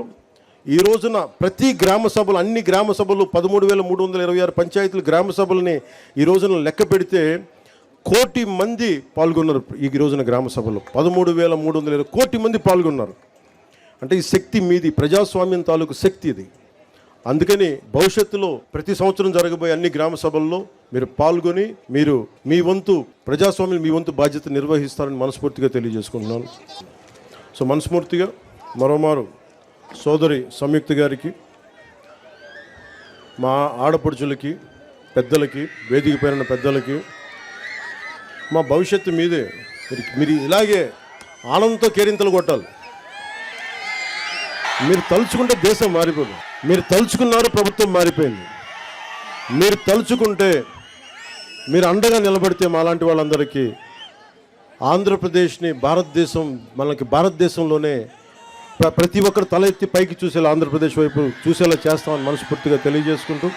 ఈ రోజున ప్రతి గ్రామ సభలు, అన్ని గ్రామ సభలు 13,326 పంచాయతీలు గ్రామ సభలని ఈ రోజున లెక్క పెడితే 1 కోటి మంది పాల్గొన్నారు. ఈ రోజున గ్రామ సభలో 13,320 కోటి మంది పాల్గొన్నారు. అంటే ఈ శక్తి మీది, ప్రజాస్వామ్యం తాలూకు శక్తి ఇది. అందుకని భవిష్యత్తులో ప్రతి సంవత్సరం జరగబోయే అన్ని గ్రామ సభల్లో మీరు పాల్గొని మీరు మీ వంతు ప్రజాస్వామ్యం, మీ వంతు బాధ్యత నిర్వహిస్తారని మనస్ఫూర్తిగా తెలియజేసుకుంటున్నాను. సో మనస్ఫూర్తిగా మరోమారు సోదరి సంయుక్త గారికి, మా ఆడపడుచులకి, పెద్దలకి, వేదిక పైన పెద్దలకి, మా భవిష్యత్తు మీదే. మీరు ఇలాగే ఆనందంతో కేరింతలు కొట్టాలి. మీరు తలుచుకుంటే దేశం మారిపోదు. మీరు తలుచుకున్నారు, ప్రభుత్వం మారిపోయింది. మీరు తలుచుకుంటే, మీరు అండగా నిలబడితే మాలాంటి వాళ్ళందరికీ ఆంధ్రప్రదేశ్ని మనకి భారతదేశంలోనే ప్రతి ఒక్కరు తల ఎత్తి పైకి చూసేలా, ఆంధ్రప్రదేశ్ వైపు చూసేలా చేస్తామని మనస్ఫూర్తిగా తెలియజేసుకుంటూ,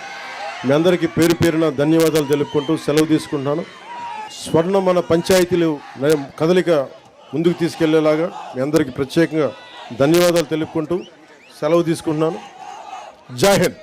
మీ అందరికీ పేరు పేరున ధన్యవాదాలు తెలుపుకుంటూ సెలవు తీసుకుంటున్నాను. స్వర్ణ మన పంచాయతీలు కదలిక ముందుకు తీసుకెళ్లేలాగా మీ అందరికీ ప్రత్యేకంగా ధన్యవాదాలు తెలుపుకుంటూ సెలవు తీసుకుంటున్నాను. జై హింద్.